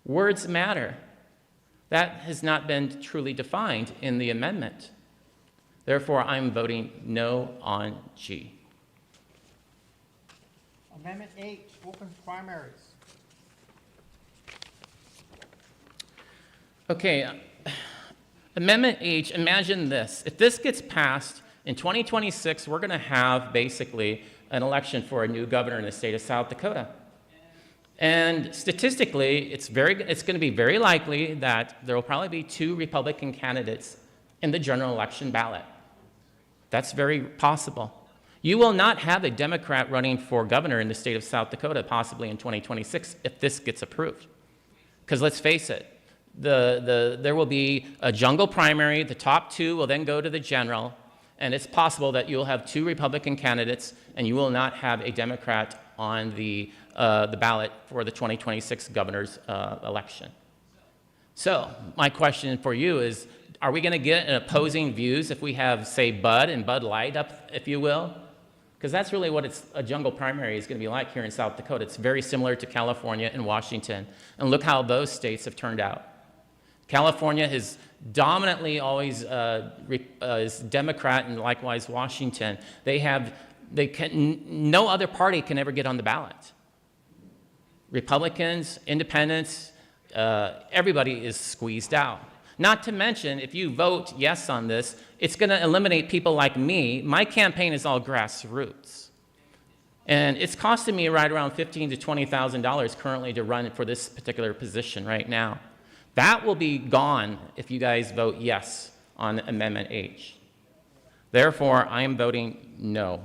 Words matter. That has not been truly defined in the amendment. Therefore, I'm voting no on G. Amendment H, open primaries. Okay, Amendment H, imagine this. If this gets passed, in 2026, we're going to have basically an election for a new governor in the state of South Dakota. And statistically, it's going to be very likely that there will probably be 2 Republican candidates in the general election ballot. That's very possible. You will not have a Democrat running for governor in the state of South Dakota, possibly in 2026, if this gets approved. Because let's face it, there will be a jungle primary, the top two will then go to the general, and it's possible that you'll have 2 Republican candidates and you will not have a Democrat on the ballot for the 2026 governor's election. So my question for you is, are we going to get an opposing views if we have, say, Bud and Bud Light up, if you will? Because that's really what a jungle primary is going to be like here in South Dakota. It's very similar to California and Washington. And look how those states have turned out. California is dominantly always is Democrat, and likewise Washington. No other party can ever get on the ballot. Republicans, independents, everybody is squeezed out. Not to mention, if you vote yes on this, it's going to eliminate people like me. My campaign is all grassroots. And it's costing me right around $15,000 to $20,000 currently to run for this particular position right now. That will be gone if you guys vote yes on Amendment H. Therefore, I am voting no.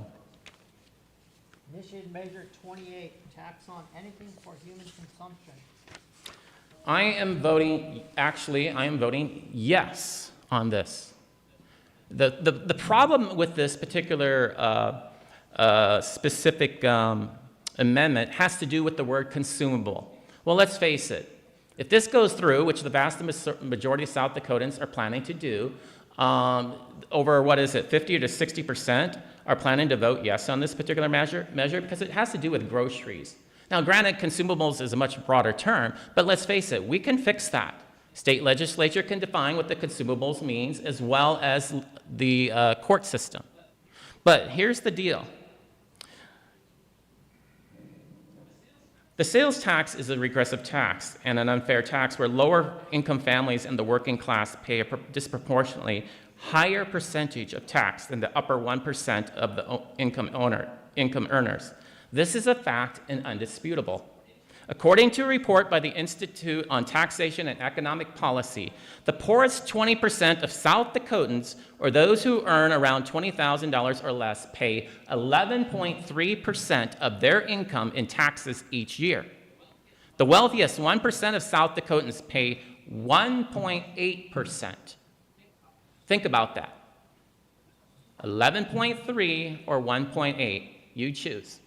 Initiated Measure 28, tax on anything for human consumption. I am voting yes on this. The problem with this particular specific amendment has to do with the word consumable. Well, let's face it. If this goes through, which the vast majority of South Dakotans are planning to do, over, 50 to 60% are planning to vote yes on this particular measure because it has to do with groceries. Now, granted, consumables is a much broader term, but let's face it, we can fix that. State legislature can define what the consumables means as well as the court system. But here's the deal. The sales tax is a regressive tax and an unfair tax where lower income families and the working class pay a disproportionately higher percentage of tax than the upper 1% of the income earners. This is a fact and undisputable. According to a report by the Institute on Taxation and Economic Policy, the poorest 20% of South Dakotans, or those who earn around $20,000 or less, pay 11.3% of their income in taxes each year. The wealthiest 1% of South Dakotans pay 1.8%. Think about that. 11.3 or 1.8, you choose,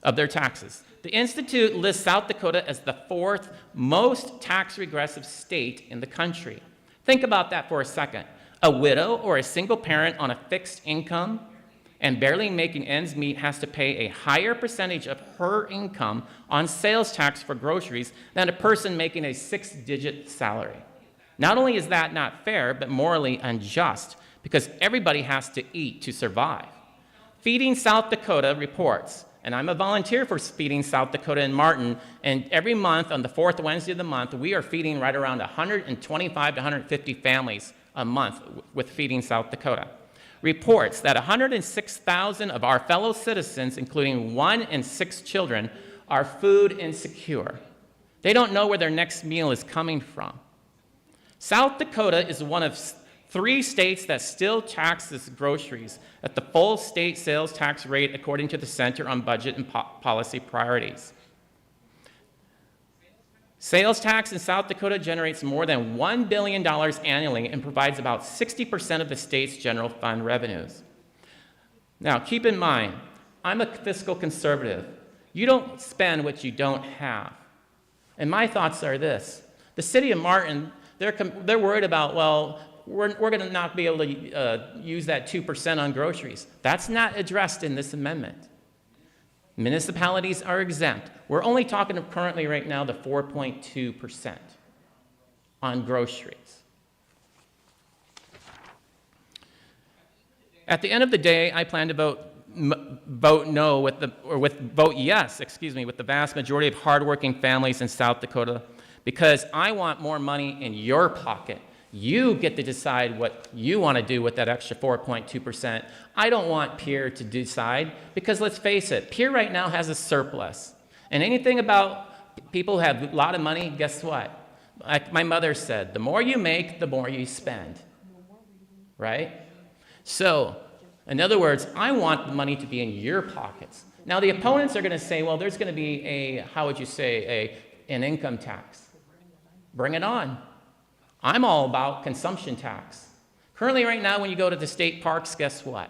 of their taxes. The Institute lists South Dakota as the 4th most tax regressive state in the country. Think about that for a second. A widow or a single parent on a fixed income and barely making ends meet has to pay a higher percentage of her income on sales tax for groceries than a person making a 6-digit salary. Not only is that not fair, but morally unjust, because everybody has to eat to survive. Feeding South Dakota reports, and I'm a volunteer for Feeding South Dakota in Martin, and every month on the 4th Wednesday of the month, we are feeding right around 125 to 150 families a month with Feeding South Dakota. Reports that 106,000 of our fellow citizens, including 1 in 6 children, are food insecure. They don't know where their next meal is coming from. South Dakota is one of 3 states that still taxes groceries at the full state sales tax rate according to the Center on Budget and Policy Priorities. Sales tax in South Dakota generates more than $1 billion annually and provides about 60% of the state's general fund revenues. Now, keep in mind, I'm a fiscal conservative. You don't spend what you don't have. And my thoughts are this. The city of Martin, they're worried about, well, we're going to not be able to use that 2% on groceries. That's not addressed in this amendment. Municipalities are exempt. We're only talking currently right now the 4.2% on groceries. At the end of the day, I plan to vote yes, with the vast majority of hardworking families in South Dakota, because I want more money in your pocket. You get to decide what you want to do with that extra 4.2%. I don't want Pierre to decide, because let's face it, Pierre right now has a surplus. And anything about people who have a lot of money, guess what? Like my mother said, the more you make, the more you spend. Right? So In other words, I want the money to be in your pockets. Now, the opponents are going to say, well, there's going to be an income tax. Bring it on. I'm all about consumption tax. Currently, right now, when you go to the state parks, guess what?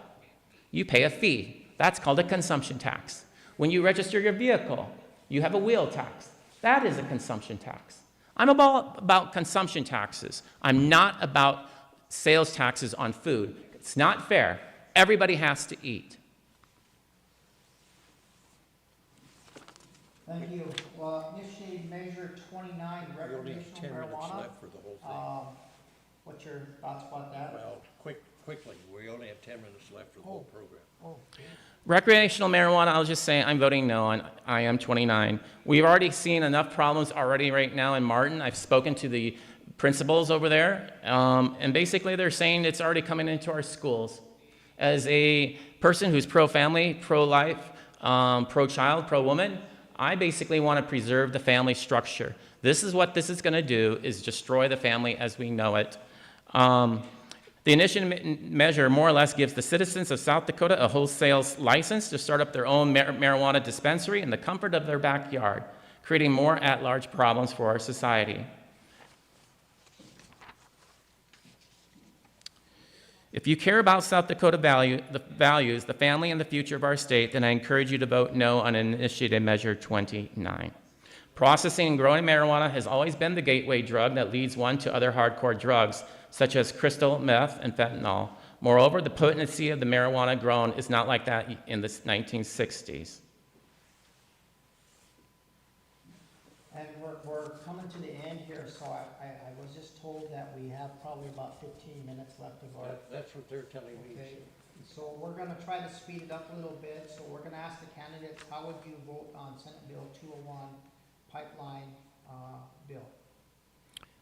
You pay a fee. That's called a consumption tax. When you register your vehicle, you have a wheel tax. That is a consumption tax. I'm about consumption taxes. I'm not about sales taxes on food. It's not fair. Everybody has to eat. Thank you. Well, initiating measure 29, We only have recreational 10 minutes marijuana. left for the whole thing. What's your thoughts about that? Well, quickly, we only have 10 minutes left for the whole program. Recreational marijuana, I'll just say I'm voting no on IM 29. We've already seen enough problems already right now in Martin. I've spoken to the principals over there, and basically they're saying it's already coming into our schools. As a person who's pro-family, pro-life, pro-child, pro-woman, I basically want to preserve the family structure. This is what this is going to do, is destroy the family as we know it. The initiative measure more or less gives the citizens of South Dakota a wholesale license to start up their own marijuana dispensary in the comfort of their backyard, creating more at-large problems for our society. If you care about South Dakota values, the family, and the future of our state, then I encourage you to vote no on Initiative Measure 29. Processing and growing marijuana has always been the gateway drug that leads one to other hardcore drugs, such as crystal meth and fentanyl. Moreover, the potency of the marijuana grown is not like that in the 1960s. And we're coming to the end here, so I was just told that we have probably about 15 minutes left of our. That's what they're telling me. Okay, so we're gonna try to speed it up a little bit, so we're gonna ask the candidates, how would you vote on Senate Bill 201 pipeline bill?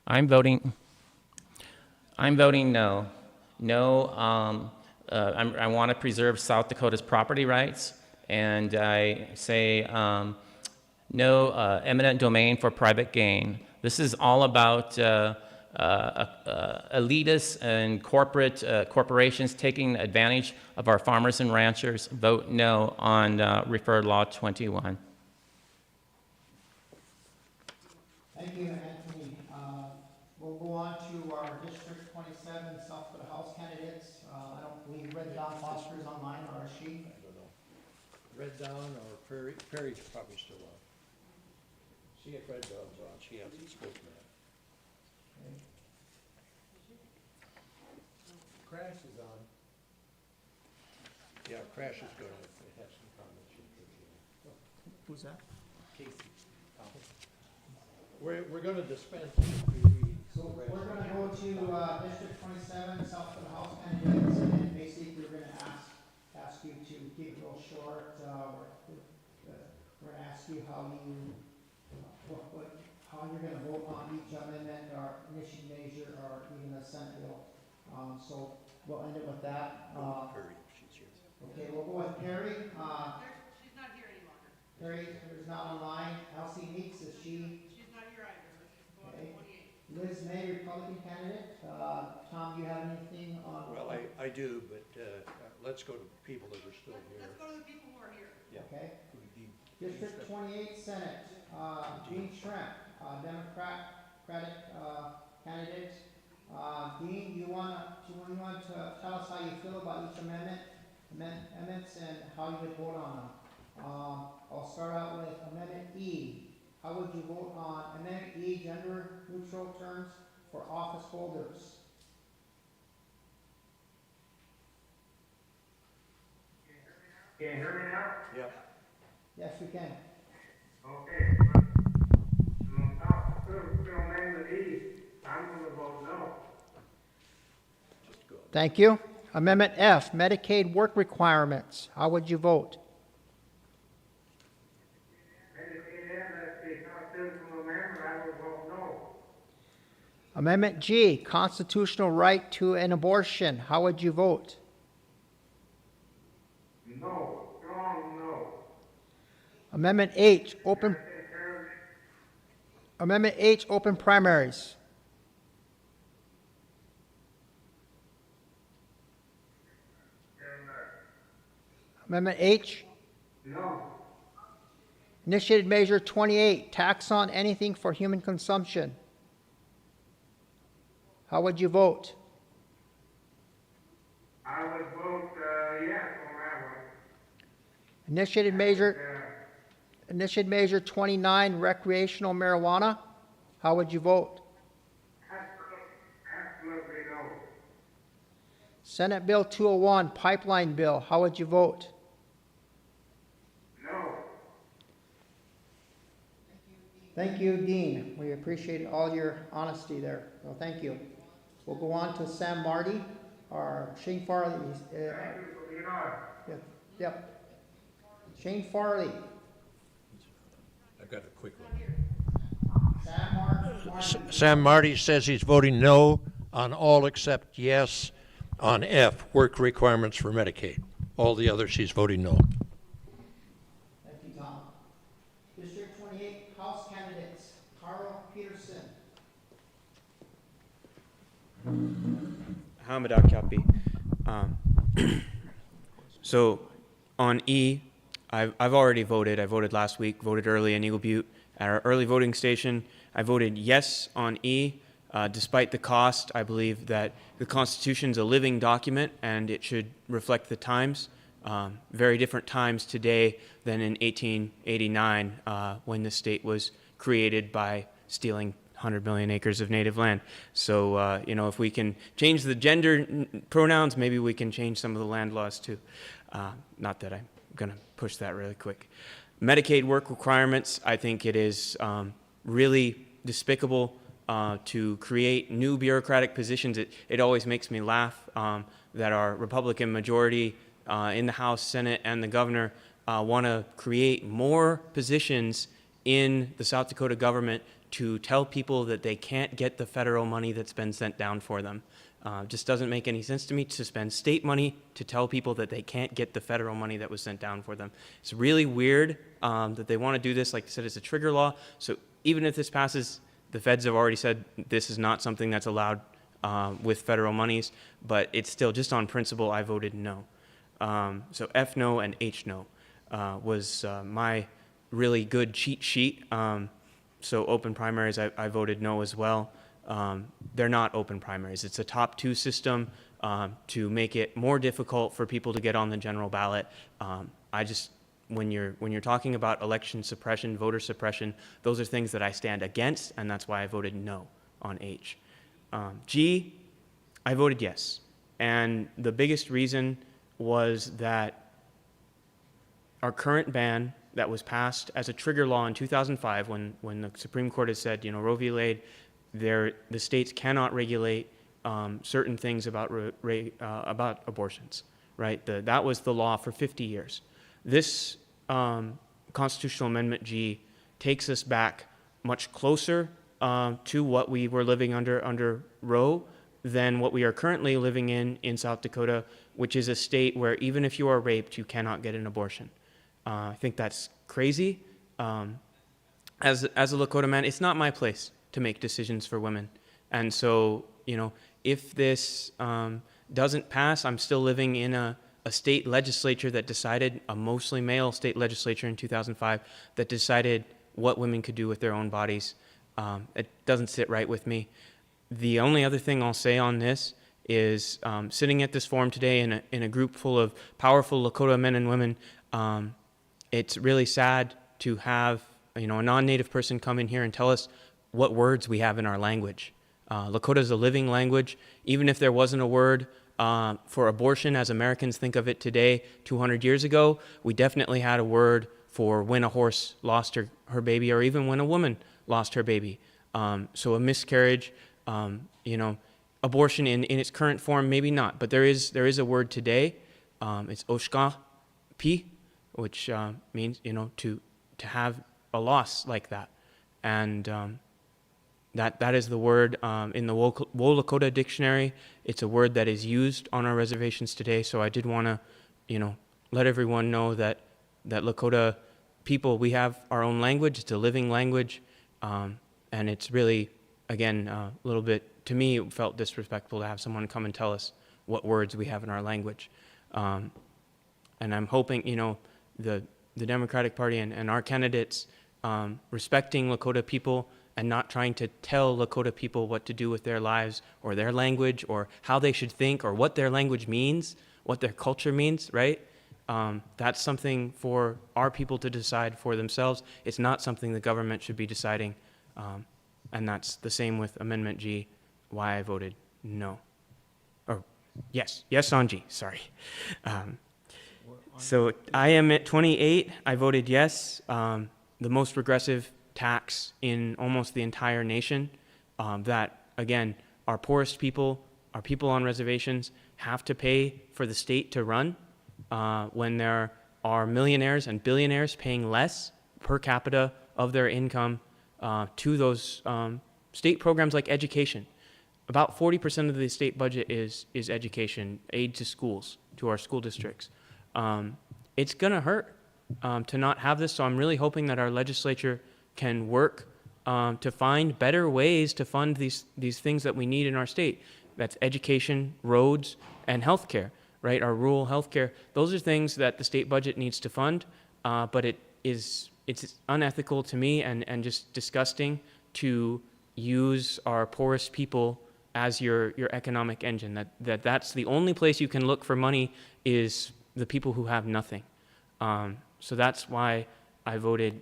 I'm voting no. No, I want to preserve South Dakota's property rights, and I say no eminent domain for private gain. This is all about elitists and corporations taking advantage of our farmers and ranchers. Vote no on Referred Law 21. Thank you, Anthony. We'll go on to our District 27 South Dakota House candidates. I don't believe Red Dawn Foster is online, or is she? I don't know. Red Dawn or Prairie? Prairie's probably still on. See if Red Dawn's on. She hasn't spoken yet. Okay. Crash is on. Yeah, Crash is going to have some comments. Who's that? Casey. We're going to dispense. So we're gonna go to District 27 South Dakota House candidates, and basically we're gonna ask you to keep it real short. We're gonna ask you how you're gonna vote on each amendment or initiative measure or even a Senate bill. So we'll end it with that. Perry, she's here. Okay, we'll go with Perry. She's not here any longer. Perry is not online. Elsie Meeks, is she? She's not here either. Let's just go on Okay. to 28. Liz May, Republican candidate. Tom, do you have anything on? Well, I do, but let's go to people that are still here. Let's go to the people who are here. Okay. District 28 Senate, Dean Schrempf, Democratic candidate. Dean, you want to tell us how you feel about each amendments and how you would vote on them. I'll start out with Amendment E. How would you vote on Amendment E, gender neutral terms for office holders? Can you hear me now? Yep. Yes, we can. Okay. To amend the E, I'm going to vote no. Thank you. Amendment F, Medicaid work requirements. How would you vote? Amendment G, constitutional right to an abortion. How would you vote? No, strong no. Amendment H, open primaries. Amendment H? No. Initiated Measure 28, tax on anything for human consumption. How would you vote? I would vote, yes on that one. Initiated Measure 29, recreational marijuana. How would you vote? Absolutely no. Senate Bill 201, pipeline bill. How would you vote? No. Thank you, Dean. We appreciate all your honesty there. Well, thank you. We'll go on to Sam Marty, or Shane Farley. Thank you for being on. Yep. Shane Farley. I've got a quick one. Sam Marty says he's voting no on all except yes on F, work requirements for Medicaid. All the others, he's voting no. Thank you, Tom. District 28, House candidates. Carl Peterson. Hamid Akapi. So on E, I've already voted. I voted last week, voted early in Eagle Butte at our early voting station. I voted yes on E. Despite the cost, I believe that the Constitution's a living document and it should reflect the times. Very different times today than in 1889 when the state was created by stealing 100 million acres of native land. So, if we can change the gender pronouns, maybe we can change some of the land laws too. Not that I'm going to push that really quick. Medicaid work requirements, I think it is really despicable to create new bureaucratic positions. It always makes me laugh that our Republican majority in the House, Senate, and the governor want to create more positions in the South Dakota government to tell people that they can't get the federal money that's been sent down for them. Just doesn't make any sense to me to spend state money to tell people that they can't get the federal money that was sent down for them. It's really weird that they want to do this. Like I said, it's a trigger law. So even if this passes, the feds have already said this is not something that's allowed with federal monies, but it's still just on principle, I voted no. So F no and H no was my really good cheat sheet. So open primaries, I voted no as well. They're not open primaries. It's a top two system to make it more difficult for people to get on the general ballot. When you're talking about election suppression, voter suppression, those are things that I stand against, and that's why I voted no on H. G, I voted yes. And the biggest reason was that our current ban that was passed as a trigger law in 2005 when the Supreme Court has said, Roe v. Wade, the states cannot regulate certain things about abortions, right? That was the law for 50 years. This Constitutional Amendment G takes us back much closer to what we were living under Roe than what we are currently living in South Dakota, which is a state where even if you are raped, you cannot get an abortion. I think that's crazy. As a Lakota man, it's not my place to make decisions for women. And so, if this doesn't pass, I'm still living in a state legislature that decided, a mostly male state legislature in 2005, that decided what women could do with their own bodies. It doesn't sit right with me. The only other thing I'll say on this is sitting at this forum today in a group full of powerful Lakota men and women, it's really sad to have a non-native person come in here and tell us what words we have in our language. Lakota is a living language. Even if there wasn't a word for abortion as Americans think of it today, 200 years ago, we definitely had a word for when a horse lost her baby, or even when a woman lost her baby. So a miscarriage, abortion in its current form, maybe not, but there is a word today. It's oshka pi, which means to have a loss like that, and that is the word in the Lakota dictionary. It's a word that is used on our reservations today. So I did want to, let everyone know that Lakota people, we have our own language. It's a living language, and it's really, again, a little bit, to me, it felt disrespectful to have someone come and tell us what words we have in our language. And I'm hoping, the Democratic Party and our candidates respecting Lakota people and not trying to tell Lakota people what to do with their lives or their language or how they should think or what their language means, what their culture means, right? That's something for our people to decide for themselves. It's not something the government should be deciding. And that's the same with Amendment G, why I voted no. Or yes on G, sorry. So I am at 28, I voted yes. The most regressive tax in almost the entire nation, that, again, our poorest people, our people on reservations have to pay for the state to run, when there are millionaires and billionaires paying less per capita of their income to those state programs like education. About 40% of the state budget is education, aid to schools, to our school districts. It's going to hurt to not have this, so I'm really hoping that our legislature can work to find better ways to fund these things that we need in our state. That's education, roads, and healthcare, right? Our rural healthcare. Those are things that the state budget needs to fund, but it's unethical to me and just disgusting to use our poorest people as your economic engine. That's the only place you can look for money is the people who have nothing. So that's why I voted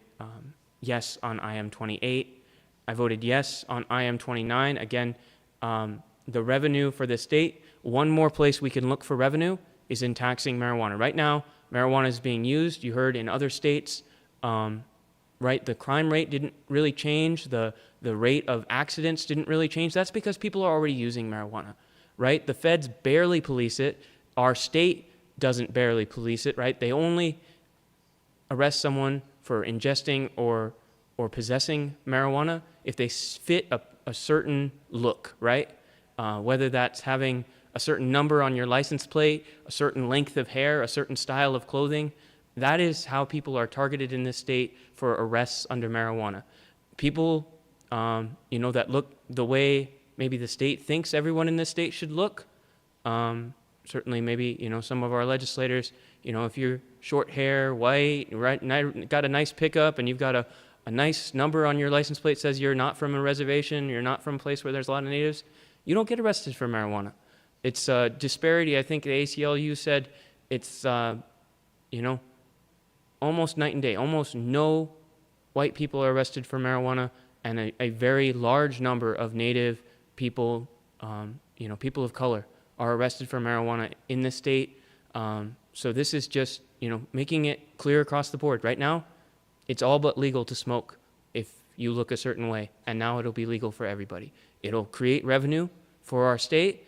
yes on IM 28. I voted yes on IM 29. Again, the revenue for the state, one more place we can look for revenue is in taxing marijuana. Right now, marijuana is being used. You heard in other states, right? The crime rate didn't really change. The rate of accidents didn't really change. That's because people are already using marijuana, right? The feds barely police it. Our state doesn't barely police it, right? They only arrest someone for ingesting or possessing marijuana if they fit a certain look, right? Whether that's having a certain number on your license plate, a certain length of hair, a certain style of clothing. That is how people are targeted in this state for arrests under marijuana. People, that look the way maybe the state thinks everyone in this state should look. Certainly maybe, some of our legislators, if you're short hair, white, right, got a nice pickup and you've got a nice number on your license plate says you're not from a reservation, you're not from a place where there's a lot of natives, you don't get arrested for marijuana. It's a disparity. I think the ACLU said it's, almost night and day. Almost no white people are arrested for marijuana, and a very large number of native people, people of color, are arrested for marijuana in this state. So this is just, making it clear across the board. Right now, it's all but legal to smoke if you look a certain way, and now it'll be legal for everybody. It'll create revenue for our state,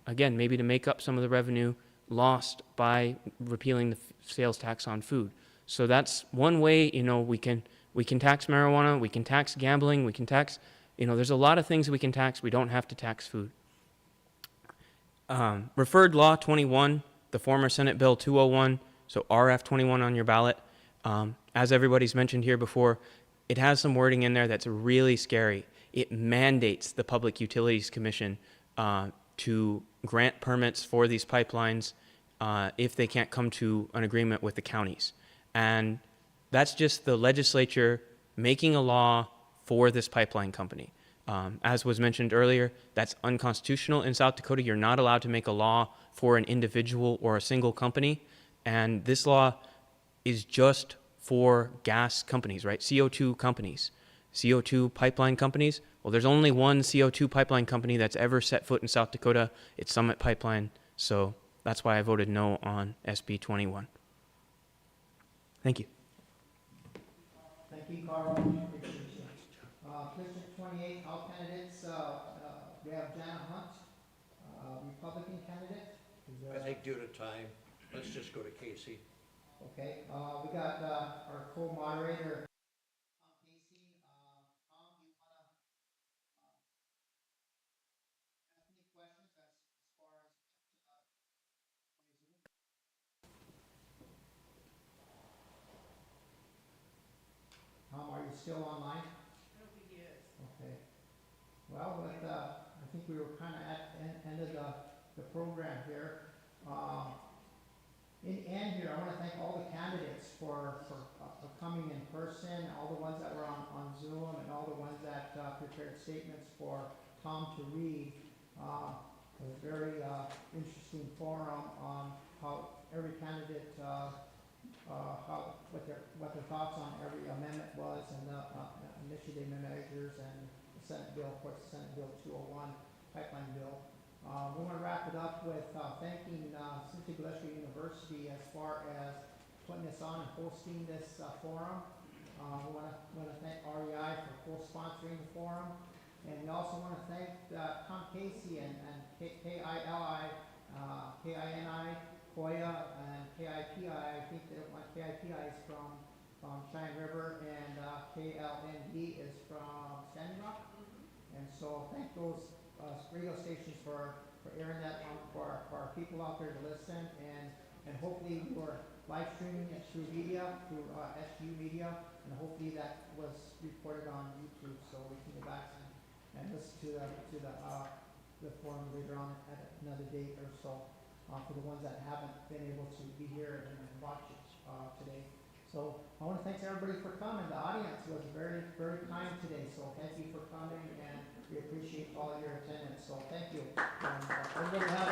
again, maybe to make up some of the revenue lost by repealing the sales tax on food. So that's one way, we can tax marijuana, we can tax gambling, we can tax, there's a lot of things we can tax. We don't have to tax food. Referred Law 21, the former Senate Bill 201, so RF 21 on your ballot. As everybody's mentioned here before, it has some wording in there that's really scary. It mandates the Public Utilities Commission to grant permits for these pipelines if they can't come to an agreement with the counties. And that's just the legislature making a law for this pipeline company. As was mentioned earlier, that's unconstitutional in South Dakota. You're not allowed to make a law for an individual or a single company. And this law is just for gas companies, right? CO2 companies. CO2 pipeline companies. Well, there's only one CO2 pipeline company that's ever set foot in South Dakota. It's Summit Pipeline. So that's why I voted no on SB 21. Thank you. Thank you, Carl. Appreciate it. District 28, all candidates, we have Jana Hunt, Republican candidate. I think due to time, let's just go to Casey. Okay, we got our co-moderator, Tom Casey. Tom, do you want to ask any questions as far as Tom, are you still online? I don't think he is. Okay. Well, I think we were kind of at the end of the program here. in the end here, I want to thank all the candidates for coming in person, all the ones that were on Zoom, and all the ones that prepared statements for Tom to read. It was a very interesting forum on how every candidate, what their thoughts on every amendment was, and the initiative measures, and the Senate bill, of course, Senate Bill 201, pipeline bill. We want to wrap it up with thanking Cynthia Gillespie University as far as putting this on and hosting this forum. We want to thank REI for co-sponsoring the forum. And we also want to thank Tom Casey and KILI, KINI, Koya, and KIPI. I think that KIPI is from Cheyenne River, and KLND is from Standing Rock. And so thank those radio stations for airing that for our people out there to listen, and hopefully we're live streaming it through media, through SGU media, and hopefully that was reported on YouTube, so we can go back and listen to the forum later on at another date or so, for the ones that haven't been able to be here and watch it today. So I want to thank everybody for coming. The audience was very, very kind today, so thank you for coming, and we appreciate all of your attendance. So thank you. And, everybody have a